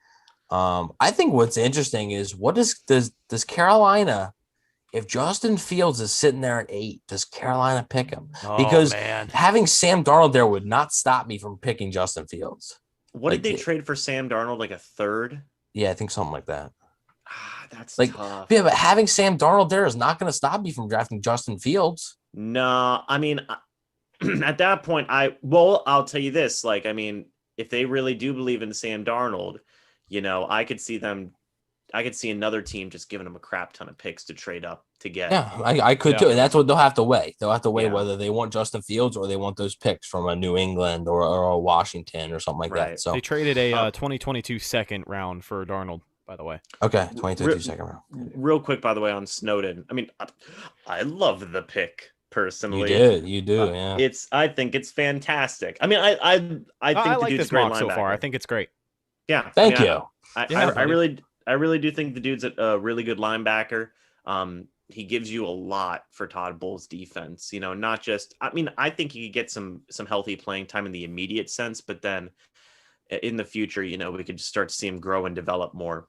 I think what's interesting is what does Carolina? If Justin Fields is sitting there at 8, does Carolina pick him? Because having Sam Darnold there would not stop me from picking Justin Fields. What did they trade for Sam Darnold? Like a 3rd? Yeah, I think something like that. That's like tough. Yeah, but having Sam Darnold there is not going to stop me from drafting Justin Fields. No, I mean, at that point, I'll tell you this. Like, I mean, if they really do believe in Sam Darnold, I could see another team just giving them a crap ton of picks to trade up to get. Yeah, I could too. And that's what they'll have to weigh. They'll have to weigh whether they want Justin Fields or they want those picks from a New England or a Washington or something like that. So they traded a 2022 2nd round for Darnold, by the way. Okay, 2022 2nd round. Real quick, by the way, on Snowden. I mean, I love the pick personally. You do, yeah. I think it's fantastic. I mean, I think I like this mock so far. I think it's great. Yeah, thank you. I really do think the dude's a really good linebacker. He gives you a lot for Todd Bowles' defense. Not just. I mean, I think he could get some healthy playing time in the immediate sense, but then in the future, we could just start to see him grow and develop more.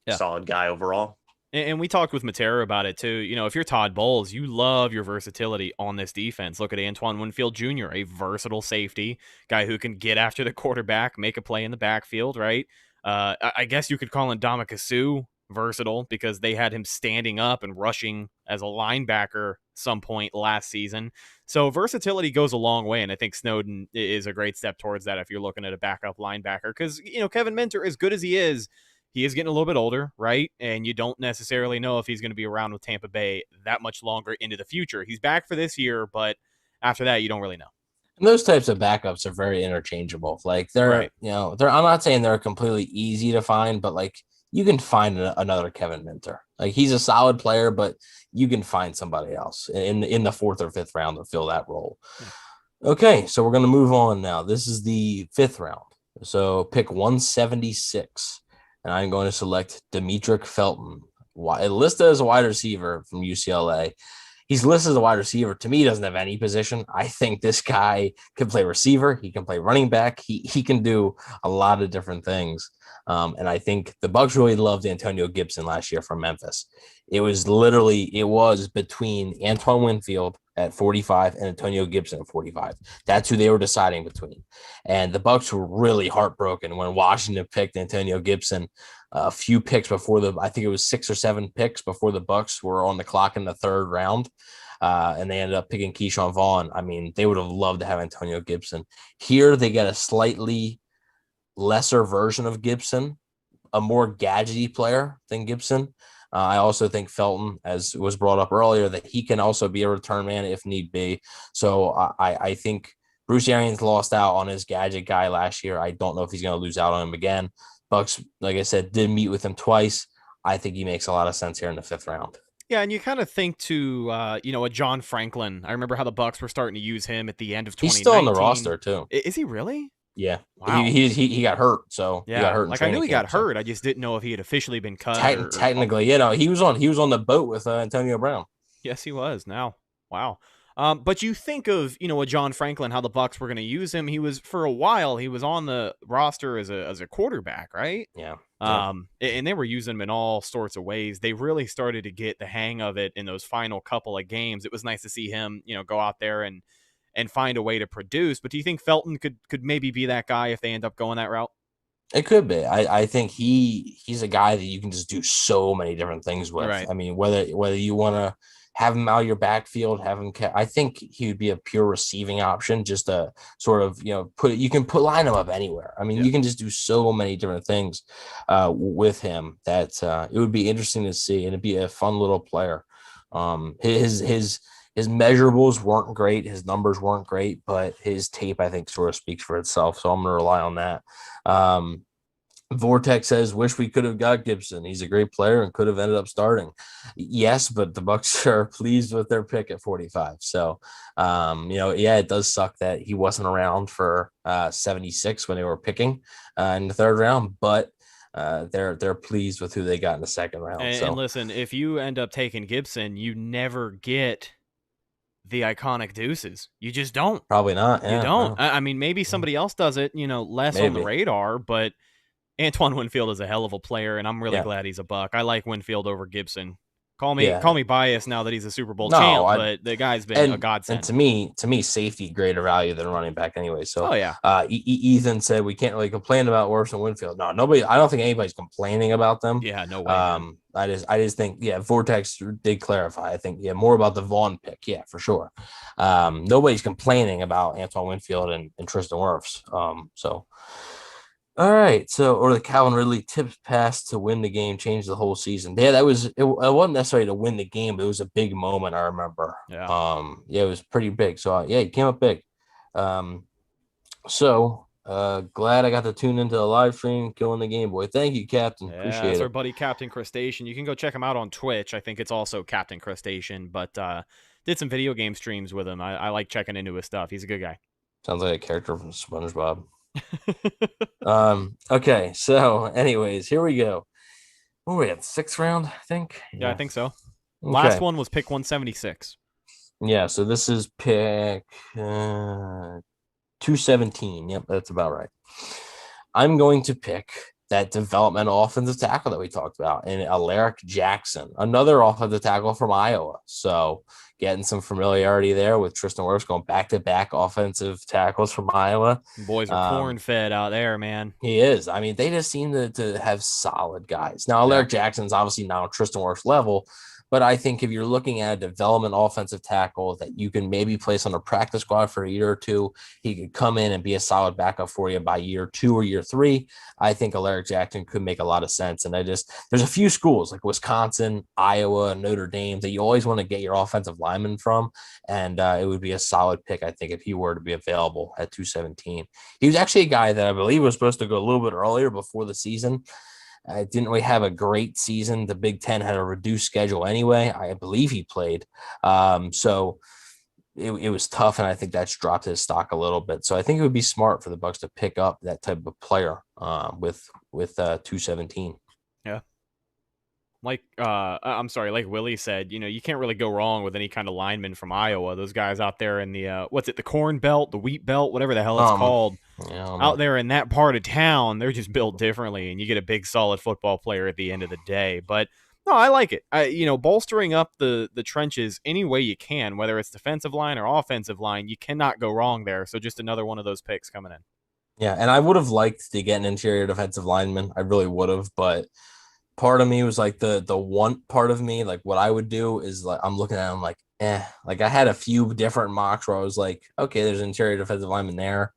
Solid guy overall. And we talked with Matera about it too. If you're Todd Bowles, you love your versatility on this defense. Look at Antoine Winfield Jr., a versatile safety guy who can get after the quarterback, make a play in the backfield, right? I guess you could call Ndamukong Suh versatile because they had him standing up and rushing as a linebacker some point last season. So versatility goes a long way, and I think Snowden is a great step towards that if you're looking at a backup linebacker because, Kevin Minter, as good as he is getting a little bit older, right? And you don't necessarily know if he's going to be around with Tampa Bay that much longer into the future. He's back for this year, but after that, you don't really know. And those types of backups are very interchangeable. Like they're, right. I'm not saying they're completely easy to find, but like you can find another Kevin Minter. Like he's a solid player, but you can find somebody else in the 4th or 5th round to fill that role. Yeah. Okay, so we're going to move on now. This is the 5th round. So pick 176, and I'm going to select Demetric Felton, listed as a wide receiver from UCLA. He's listed as a wide receiver. To me, he doesn't have any position. I think this guy can play receiver. He can play running back. He can do a lot of different things. And I think the Bucs really loved Antonio Gibson last year from Memphis. It was between Antoine Winfield at 45 and Antonio Gibson at 45. That's who they were deciding between. And the Bucs were really heartbroken when Washington picked Antonio Gibson a few picks before I think it was 6 or 7 picks before the Bucs were on the clock in the 3rd round. and they ended up picking Keyshawn Vaughn. I mean, they would have loved to have Antonio Gibson. Here, they get a slightly lesser version of Gibson, a more gadgety player than Gibson. I also think Felton, as was brought up earlier, that he can also be a return man if need be. So I think Bruce Arians lost out on his gadget guy last year. I don't know if he's going to lose out on him again. Bucs, like I said, did meet with him twice. I think he makes a lot of sense here in the 5th round. Yeah, and you kind of think to, a John Franklin. I remember how the Bucs were starting to use him at the end of 2019. He's still on the roster, too. Is he really? Yeah. Wow. He got hurt, so yeah. He got hurt in like I knew he camp, got hurt. I just didn't know if he had officially been cut. Technically, he was on the boat with Antonio Brown. Yes, he was. Now, wow. But you think of, a John Franklin, how the Bucs were going to use him. He was, for a while, he was on the roster as a quarterback, right? Yeah. And they were using him in all sorts of ways. They really started to get the hang of it in those final couple of games. It was nice to see him, go out there and find a way to produce. But do you think Felton could maybe be that guy if they end up going that route? It could be. I think he's a guy that you can just do so many different things with. Right. I mean, whether you want to have him out of your backfield, I think he would be a pure receiving option, just to sort of, line him up anywhere. I mean, You can just do so many different things with him that it would be interesting to see, and it'd be a fun little player. His measurables weren't great. His numbers weren't great, but his tape, I think, sort of speaks for itself. So I'm going to rely on that. Vortex says, wish we could have got Gibson. He's a great player and could have ended up starting. Yes, but the Bucs are pleased with their pick at 45. So, it does suck that he wasn't around for 76 when they were picking in the 3rd round, but they're pleased with who they got in the 2nd round. And listen, if you end up taking Gibson, you never get the iconic deuces. You just don't. Probably not. You don't. No. I mean, maybe somebody else does it, less on the radar, but Antoine Winfield is a hell of a player, and I'm really glad he's a Buc. I like Winfield over Gibson. Call me biased now that he's a Super Bowl champ, but the guy's been a godsend. And to me, safety greater value than running back anyway. So, Ethan said we can't really complain about Wirfs and Winfield. No, nobody. I don't think anybody's complaining about them. Yeah, no way. I just think Vortex did clarify. I think more about the Vaughn pick. Yeah, for sure. Nobody's complaining about Antoine Winfield and Tristan Wirfs. All right, or the Calvin Ridley tips pass to win the game, changed the whole season. Yeah, it wasn't necessarily to win the game, but it was a big moment, I remember. Yeah. It was pretty big. So, he came up big. Glad I got to tune into the live stream, killing the game, boy. Thank you, Captain. Appreciate it. That's our buddy Captain Crustacean. You can go check him out on Twitch. I think it's also Captain Crustacean, but did some video game streams with him. I like checking into his stuff. He's a good guy. Sounds like a character from SpongeBob. Okay, so anyways, here we go. What were we at? 6th round, I think. Yeah, I think so. Okay. Last one was pick 176. Yeah, so this is pick 217. Yep, that's about right. I'm going to pick that developmental offensive tackle that we talked about, and Alaric Jackson, another offensive tackle from Iowa. So getting some familiarity there with Tristan Wirfs going back-to-back offensive tackles from Iowa. Boys are corn-fed out there, man. He is. I mean, they just seem to have solid guys. Now, Alaric Jackson's obviously now Tristan Wirfs level, but I think if you're looking at a development offensive tackle that you can maybe place on a practice squad for a year or two, he could come in and be a solid backup for you by year 2 or year 3. I think Alaric Jackson could make a lot of sense. And there's a few schools like Wisconsin, Iowa, Notre Dame that you always want to get your offensive lineman from. And it would be a solid pick, I think, if he were to be available at 217. He was actually a guy that I believe was supposed to go a little bit earlier before the season. Didn't really have a great season. The Big Ten had a reduced schedule anyway. I believe he played. So it was tough, and I think that's dropped his stock a little bit. So I think it would be smart for the Bucs to pick up that type of player with 217. Yeah. Like Willie said, you can't really go wrong with any kind of lineman from Iowa. Those guys out there in the the corn belt, the wheat belt, whatever the hell it's called. Out there in that part of town, they're just built differently, and you get a big, solid football player at the end of the day. But no, I like it. Bolstering up the trenches any way you can, whether it's defensive line or offensive line, you cannot go wrong there. So just another one of those picks coming in. Yeah, and I would have liked to get an interior defensive lineman. I really would have, but part of me was like the one part of me, like what I would do is like I'm looking at him like Like I had a few different mocks where I was like, okay, there's an interior defensive lineman there.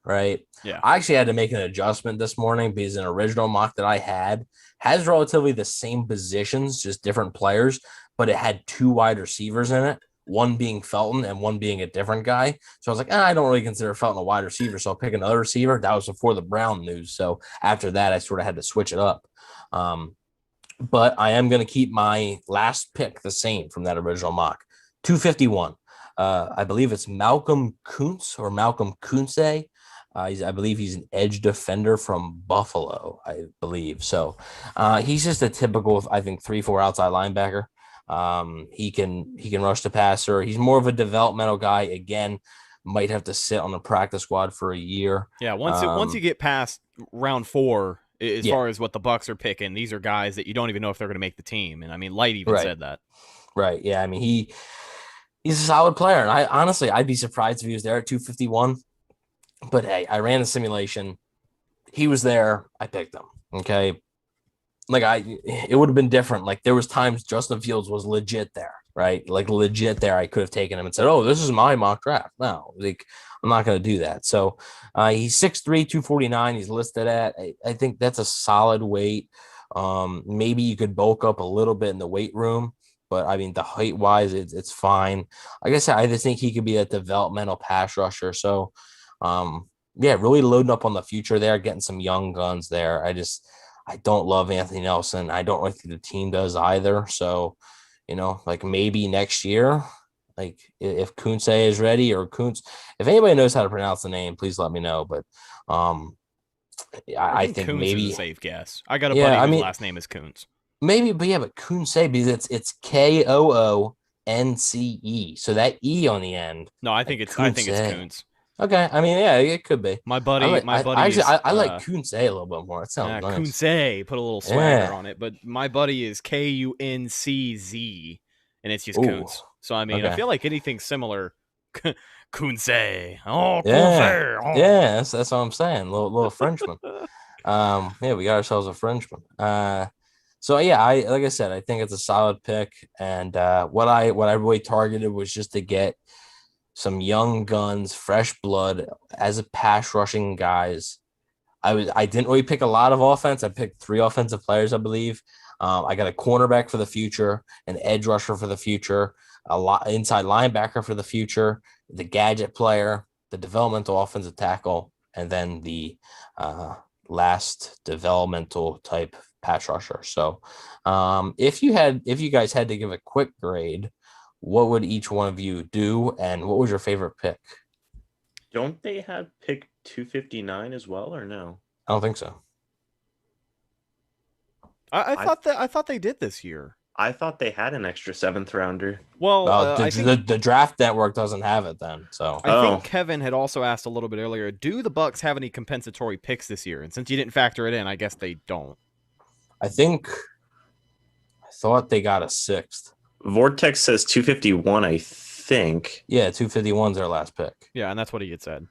Right. Yeah. I actually had to make an adjustment this morning because an original mock that I had has relatively the same positions, just different players, but it had 2 wide receivers in it, one being Felton and one being a different guy. So I was like, I don't really consider Felton a wide receiver, so I'll pick another receiver. That was before the Brown news. So after that, I sort of had to switch it up. But I am going to keep my last pick the same from that original mock, 251. I believe it's Malcolm Kuntz or Malcolm Kuntze. I believe he's an edge defender from Buffalo, I believe. So he's just a typical, I think, 3-4 outside linebacker. He can rush the passer. He's more of a developmental guy. Again, might have to sit on the practice squad for a year. Yeah, once you get past round 4, as far as what the Bucs are picking, these are guys that you don't even know if they're going to make the team. And I mean, Light even said that. Right. Yeah. I mean, he's a solid player. And I'd be surprised if he was there at 251. But hey, I ran the simulation. He was there. I picked him. Okay. Like it would have been different. Like there was times Justin Fields was legit there, right? Like legit there. I could have taken him and said, oh, this is my mock draft. No, like I'm not going to do that. So he's 6'3", 249. He's listed at, I think that's a solid weight. Maybe you could bulk up a little bit in the weight room, but I mean, the height wise, it's fine. Like I said, I just think he could be a developmental pass rusher. So really loading up on the future there, getting some young guns there. I don't love Anthony Nelson. I don't really think the team does either. So, like maybe next year, like if Kuntze is ready or Kuntz, if anybody knows how to pronounce the name, please let me know. But I think Kuntz maybe is a safe guess. I got a buddy whose last name is Kuntz. Maybe, but Kuntze because it's Koonce. So that E on the end. No, I think it's Kuntz. Okay, I mean, yeah, it could be. My buddy, I like uh, Kuntze a little bit more. It sounds nice. Kuntze, put a little swagger on it, but my buddy is Kuncz, and it's just Kuntz. So I mean, I feel like anything similar, Kuntze. Oh, Kuntze. Oh. Yeah, that's what I'm saying. Little Frenchman. We got ourselves a Frenchman. So yeah, like I said, I think it's a solid pick, and what I really targeted was just to get some young guns, fresh blood as a pass rushing guys. I didn't really pick a lot of offense. I picked 3 offensive players, I believe. I got a cornerback for the future, an edge rusher for the future, inside linebacker for the future, the gadget player, the developmental offensive tackle, and then the last developmental type pass rusher. So if you guys had to give a quick grade, what would each one of you do, and what was your favorite pick? Don't they have pick 259 as well, or no? I don't think so. I thought they did this year. I thought they had an extra 7th rounder. Well, the draft network doesn't have it then. So I think Kevin had also asked a little bit earlier, do the Bucs have any compensatory picks this year? And since you didn't factor it in, I guess they don't. I thought they got a 6th. Vortex says 251, I think. Yeah, 251's their last pick. Yeah, and that's what he had said.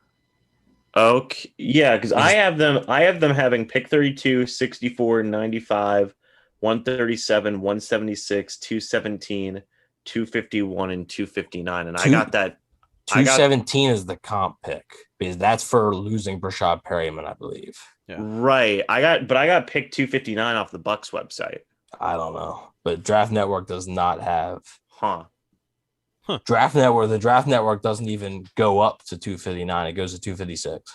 Okay, yeah, because I have them having pick 32, 64, 95, 137, 176, 217, 251, and 259. And I got that. 217 is the comp pick because that's for losing Brashad Perryman, I believe. Yeah. Right. I got pick 259 off the Bucs website. I don't know, but Draft Network does not have. Huh. Draft Network. The Draft Network doesn't even go up to 259. It goes to 256.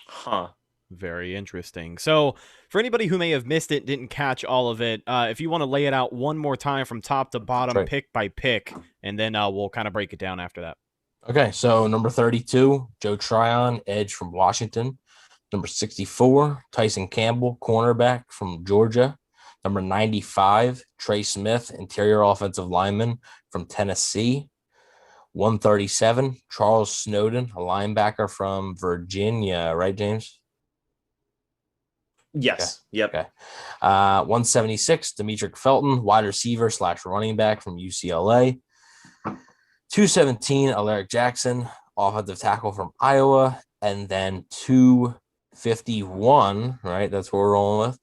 Huh. Very interesting. So for anybody who may have missed it, didn't catch all of it, if you want to lay it out one more time from top to bottom, pick by pick, and then we'll kind of break it down after that. Okay, so number 32, Joe Tryon, edge from Washington. Number 64, Tyson Campbell, cornerback from Georgia. Number 95, Trey Smith, interior offensive lineman from Tennessee. 137, Charles Snowden, a linebacker from Virginia, right, James? Yes. Okay. Yep. Okay. 176, Demetric Felton, wide receiver / running back from UCLA. 217, Alaric Jackson, offensive tackle from Iowa. And then 251, right? That's what we're rolling with.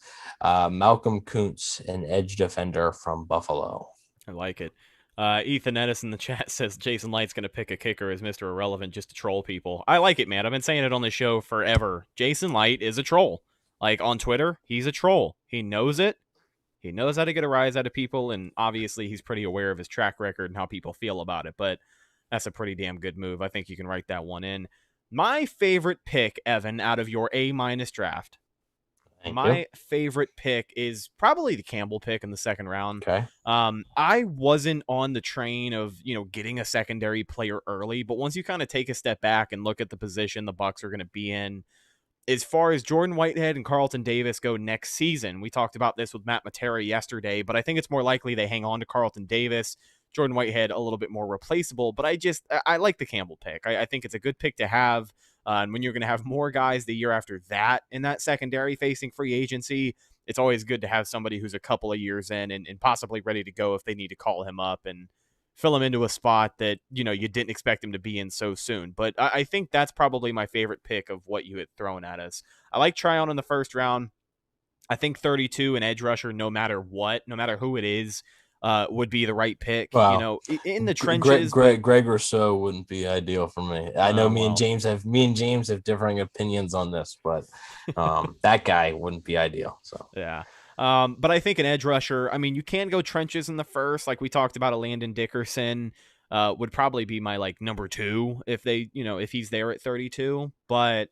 Malcolm Kuntz, an edge defender from Buffalo. I like it. Ethan Ennis in the chat says Jason Light's going to pick a kicker as Mr. Irrelevant just to troll people. I like it, man. I've been saying it on the show forever. Jason Light is a troll. Like, on Twitter, he's a troll. He knows it. He knows how to get a rise out of people, and obviously he's pretty aware of his track record and how people feel about it, but that's a pretty damn good move. I think you can write that one in. My favorite pick, Evan, out of your A- draft, my favorite pick is probably the Campbell pick in the second round. Okay. I wasn't on the train of, getting a secondary player early, but once you kind of take a step back and look at the position the Bucs are going to be in, as far as Jordan Whitehead and Carlton Davis go next season, we talked about this with Matt Matera yesterday, but I think it's more likely they hang on to Carlton Davis. Jordan Whitehead a little bit more replaceable, but I like the Campbell pick. I think it's a good pick to have. And when you're going to have more guys the year after that in that secondary facing free agency, it's always good to have somebody who's a couple of years in and possibly ready to go if they need to call him up and fill him into a spot that, you didn't expect him to be in so soon. But I think that's probably my favorite pick of what you had thrown at us. I like Tryon in the first round. I think 32 and edge rusher, no matter who it is, would be the right pick. Wow. In the trenches. Greg Rousseau wouldn't be ideal for me. I know me and James have differing opinions on this, but that guy wouldn't be ideal. So yeah. But I think an edge rusher, you can go trenches in the first, like we talked about. A Landon Dickerson would probably be my number 2 if if he's there at 32. But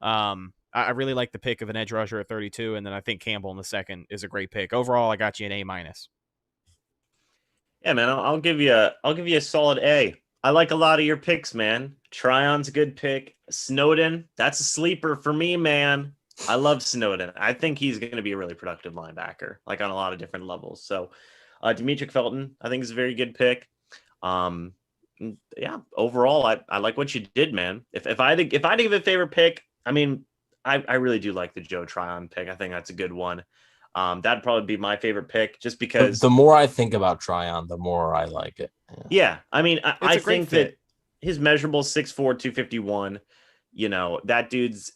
I really like the pick of an edge rusher at 32, and then I think Campbell in the second is a great pick. Overall, I got you an A-. Yeah, man, I'll give you a solid A. I like a lot of your picks, man. Tryon's a good pick. Snowden, that's a sleeper for me, man. I love Snowden. I think he's going to be a really productive linebacker, on a lot of different levels. So, Demetric Felton, I think is a very good pick. Yeah, overall, I like what you did, man. If I had to give a favorite pick, I really do like the Joe Tryon pick. I think that's a good one. That'd probably be my favorite pick, just because the more I think about Tryon, the more I like it. Yeah. I think that his measurable 6'4", 251, that dude's,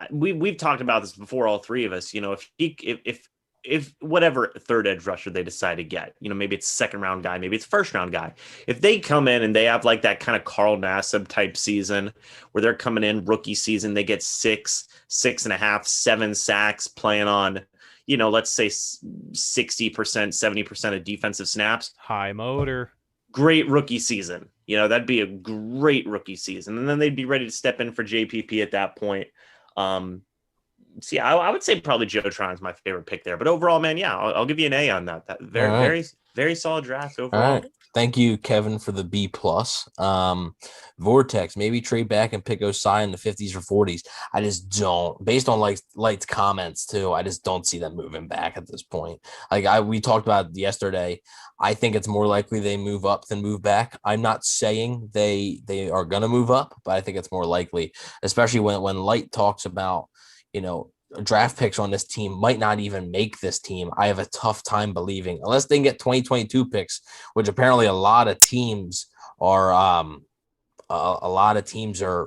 we've talked about this before, all three of us, if whatever third edge rusher they decide to get, maybe it's second round guy, maybe it's first round guy, if they come in and they have that kind of Carl Nassib type season where they're coming in rookie season, they get 6.5, 7 sacks playing on, let's say 60%, 70% of defensive snaps. High motor. Great rookie season. That'd be a great rookie season. And then they'd be ready to step in for JPP at that point. So yeah, I would say probably Joe Tron's my favorite pick there. But overall, man, yeah, I'll give you an A on that. Very, very solid draft overall. All right. Thank you, Kevin, for the B+. Vortex, maybe trade back and pick Osai in the 50s or 40s. I just don't, based on Light's comments too, I just don't see them moving back at this point. We talked about yesterday. I think it's more likely they move up than move back. I'm not saying they are going to move up, but I think it's more likely, especially when Light talks about, draft picks on this team might not even make this team. I have a tough time believing, unless they can get 2022 picks, which apparently a lot of teams are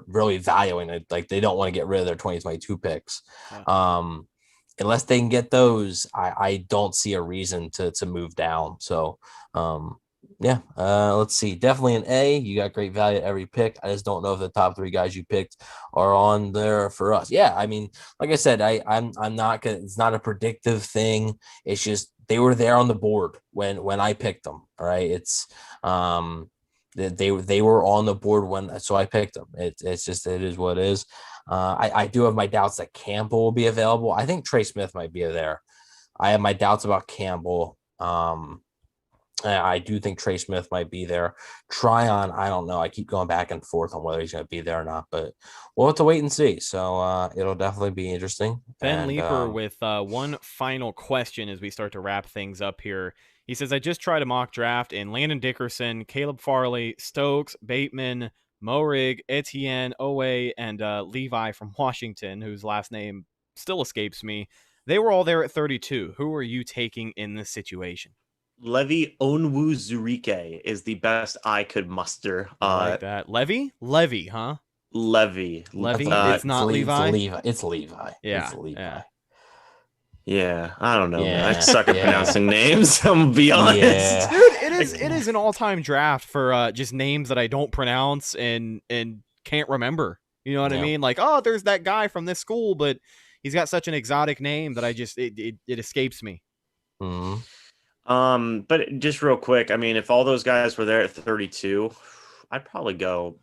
really valuing it. They don't want to get rid of their 2022 picks. Yeah. Unless they can get those, I don't see a reason to move down. So, let's see. Definitely an A. You got great value at every pick. I just don't know if the top 3 guys you picked are on there for us. Yeah, like I said, I'm not gonna. It's not a predictive thing. It's just they were there on the board when I picked them. All right, it's they were on the board so I picked them. It's just it is what it is. I do have my doubts that Campbell will be available. I think Trey Smith might be there. I have my doubts about Campbell. I do think Trey Smith might be there. Tryon, I don't know. I keep going back and forth on whether he's going to be there or not, but we'll have to wait and see. So it'll definitely be interesting. Ben Leeper with one final question as we start to wrap things up here. He says, I just tried a mock draft and Landon Dickerson, Caleb Farley, Stokes, Bateman, Morig, Etienne, Owe, and Levi from Washington, whose last name still escapes me. They were all there at 32. Who are you taking in this situation? Levi Onwuzurike is the best I could muster. I like that. Levy, huh? Levy. It's not Levi? It's Levi. Yeah. It's Levi. Yeah. Yeah, I don't know, man. I Yeah, suck at yeah. pronouncing names. I'm gonna be honest. Yeah. Dude, it is an all-time draft for just names that I don't pronounce and can't remember. You know what I Yeah. mean? Like, oh, there's that guy from this school, but he's got such an exotic name that I just it escapes me. Mhm. But just real quick, I mean, if all those guys were there at 32, I'd probably go.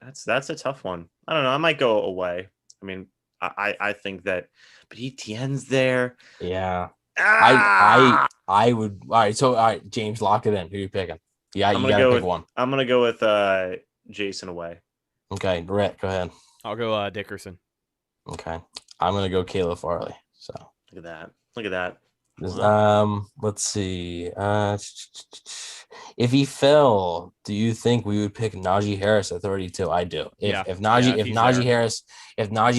That's a tough one. I don't know. I might go away. I mean, I think that, but ETN's there. Yeah. Ah! I would. All right. So, all right, James, lock it in. Who you picking? Yeah, I'm you gonna got to go pick with one. I'm gonna go with Jason away. Okay, Rhett, go ahead. I'll go Dickerson. Okay, I'm gonna go Caleb Farley. So Look at that. Look at that. let's see. If he fell, do you think we would pick Najee Harris at 32? I do. If Najee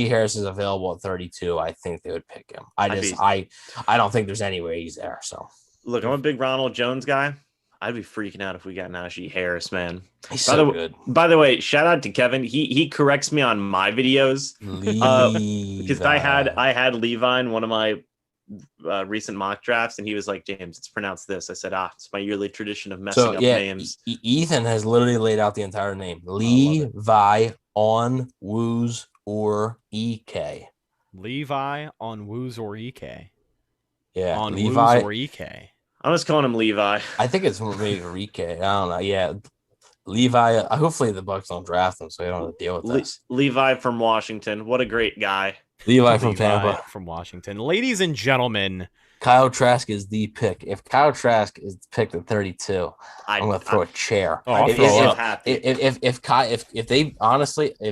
Harris is available at 32, I think they would pick him. I don't think there's any way he's there. So Look, I'm a big Ronald Jones guy. I'd be freaking out if we got Najee Harris, man. he's so good. By the way, shout out to Kevin. He corrects me on my videos because I had Levi in one of my recent mock drafts, and he was like, James, it's pronounced this. I said, it's my yearly tradition of messing up names. Ethan has literally laid out the entire name. Levi on Woos or EK. Levi on Woos or EK. Yeah, On Levi Woos or EK. I'm just calling him Levi. I think it's maybe EK. I don't know. Yeah, Levi. Hopefully the Bucs don't draft him, so they don't have to deal with this. Levi from Washington. What a great guy. Levi from Tampa. From Washington. Ladies and gentlemen, Kyle Trask is the pick. If Kyle Trask is picked at 32, I'm going to throw a chair. If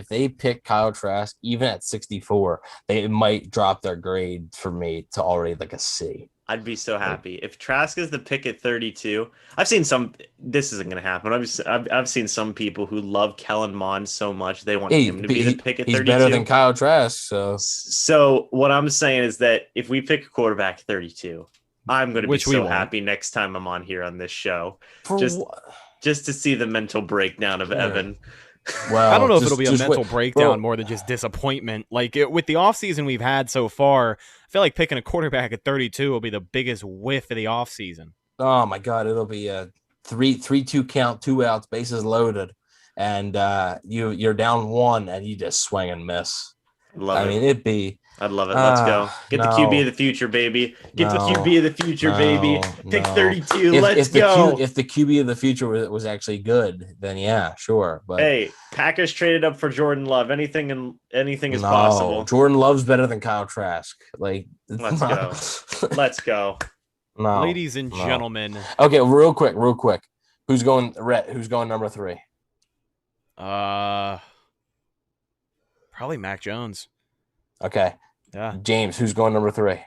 they pick Kyle Trask even at 64, they might drop their grade for me to already like a C. I'd be so happy if Trask is the pick at 32. I've seen some. This isn't going to happen. I've seen some people who love Kellen Mond so much they want him to be the pick at 32. He's better than Kyle Trask. So what I'm saying is that if we pick a quarterback at 32, I'm going to be so happy next time I'm on here on this show. Just to see the mental breakdown of Evan. Well, I don't know if it'll be a mental breakdown more than just disappointment. Like with the offseason we've had so far, I feel like picking a quarterback at 32 will be the biggest whiff of the offseason. Oh my God, it'll be a 3-2 count, 2 outs, bases loaded, and you're down 1 and you just swing and miss. It'd be. I'd love it. Let's go. Get the QB of the future, baby. Get the QB of the future, baby. Pick 32. Let's go. If the QB of the future was actually good, then yeah, sure. But hey, Packers traded up for Jordan Love. Anything is possible. Jordan Love's better than Kyle Trask. Like, let's go. Let's go. No, ladies and gentlemen. Okay, real quick. Who's going? Rhett, who's going number 3? Probably Mac Jones. Okay. Yeah. James, who's going number 3?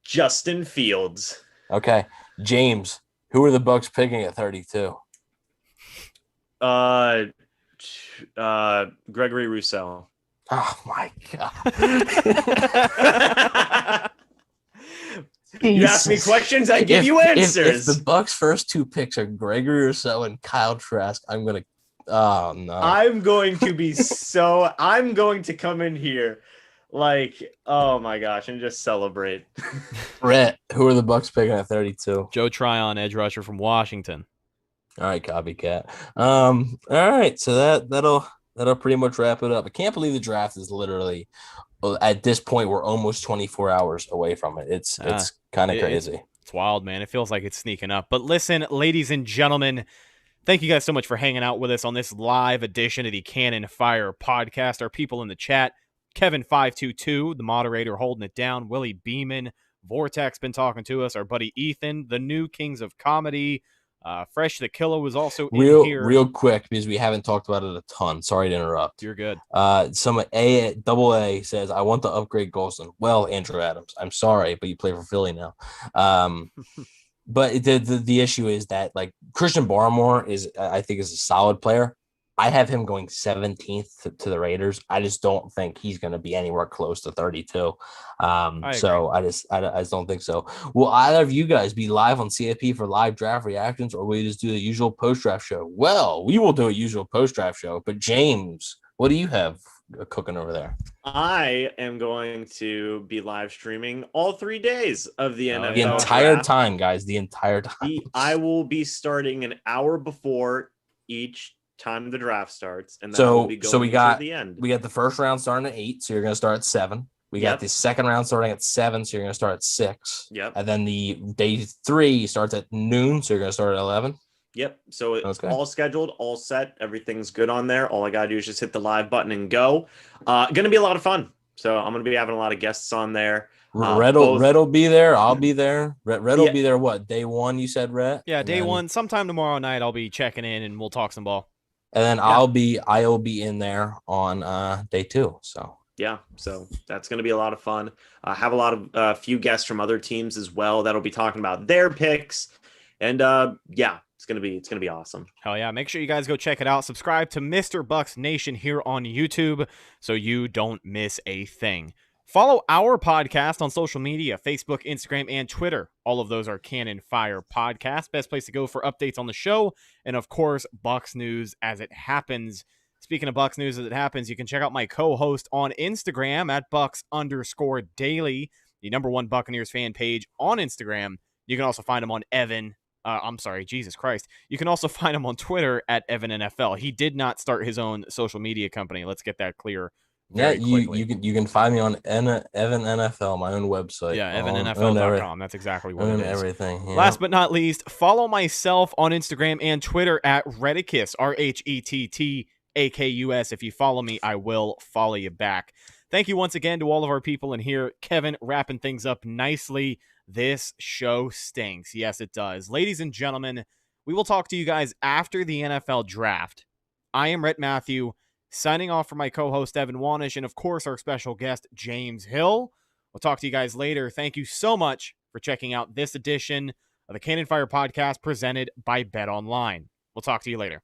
Justin Fields. Okay. James, who are the Bucs picking at 32? Gregory Rousseau. Oh my God. You ask me questions, I give you answers. If the Bucs' first 2 picks are Gregory Rousseau and Kyle Trask, I'm gonna. Oh no! I'm going to come in here like, oh my gosh, and just celebrate. Rhett, who are the Bucs picking at 32? Joe Tryon, edge rusher from Washington. All right, copycat. All right, so that'll pretty much wrap it up. I can't believe the draft is literally at this point we're almost 24 hours away from it. It's kind of crazy. It's wild, man. It feels like it's sneaking up. But listen, ladies and gentlemen, thank you guys so much for hanging out with us on this live edition of the Cannon Fire podcast. Our people in the chat, Kevin522, the moderator holding it down, Willie Beeman, Vortex been talking to us, our buddy Ethan, the new Kings of Comedy, Fresh the Killer was also in here. Real quick, because we haven't talked about it a ton. Sorry to interrupt. You're good. Some AA says, I want to upgrade Golson. Well, Andrew Adams, I'm sorry, but you play for Philly now. But the issue is that like Christian Barmore I think is a solid player. I have him going 17th to the Raiders. I just don't think he's going to be anywhere close to 32. So I just don't think so. Will either of you guys be live on CFP for live draft reactions, or will you just do the usual post-draft show? Well, we will do a usual post-draft show, but James, what do you have cooking over there? I am going to be live streaming all 3 days of the NFL The entire draft. time, guys. The entire time. I will be starting an hour before each time the draft starts, and then So we'll be going we got the end. We got the first round starting at 8, so you're going to start at 7. We got the second round starting at 7, so you're going to start at 6. Yep. And then the day 3 starts at noon, so you're going to start at 11. Yep. So it's Okay. all scheduled, all set. Everything's good on there. All I got to do is just hit the live button and go. Going to be a lot of fun. So I'm going to be having a lot of guests on there. Rhett will be there. I'll be there. Rhett will be there. What, day 1? You said, Rhett? Yeah, day 1. Sometime tomorrow night, I'll be checking in and we'll talk some ball. And then I'll be in there on day 2. So yeah, so that's going to be a lot of fun. Have a lot of few guests from other teams as well that'll be talking about their picks, and it's gonna be awesome. Hell yeah! Make sure you guys go check it out. Subscribe to Mr. Bucs Nation here on YouTube so you don't miss a thing. Follow our podcast on social media, Facebook, Instagram, and Twitter. All of those are Cannon Fire Podcast. Best place to go for updates on the show. And, of course, Bucs News as it happens. Speaking of Bucs News as it happens, you can check out my co-host on Instagram at Bucs_daily, the #1 Buccaneers fan page on Instagram. You can also find him on Jesus Christ. You can also find him on Twitter at EvanNFL. He did not start his own social media company. Let's get that clear. You can find me on Evan NFL, my own website. Yeah, evannfl.com. That's exactly what it is. Everything. Yeah. Last but not least, follow myself on Instagram and Twitter at Retticus, RHETTAKUS. If you follow me, I will follow you back. Thank you once again to all of our people in here. Kevin wrapping things up nicely. This show stinks. Yes, it does. Ladies and gentlemen, we will talk to you guys after the NFL draft. I am Rhett Matthew, signing off for my co-host, Evan Wanish, and, of course, our special guest, James Hill. We'll talk to you guys later. Thank you so much for checking out this edition of the Cannon Fire Podcast presented by BetOnline. We'll talk to you later.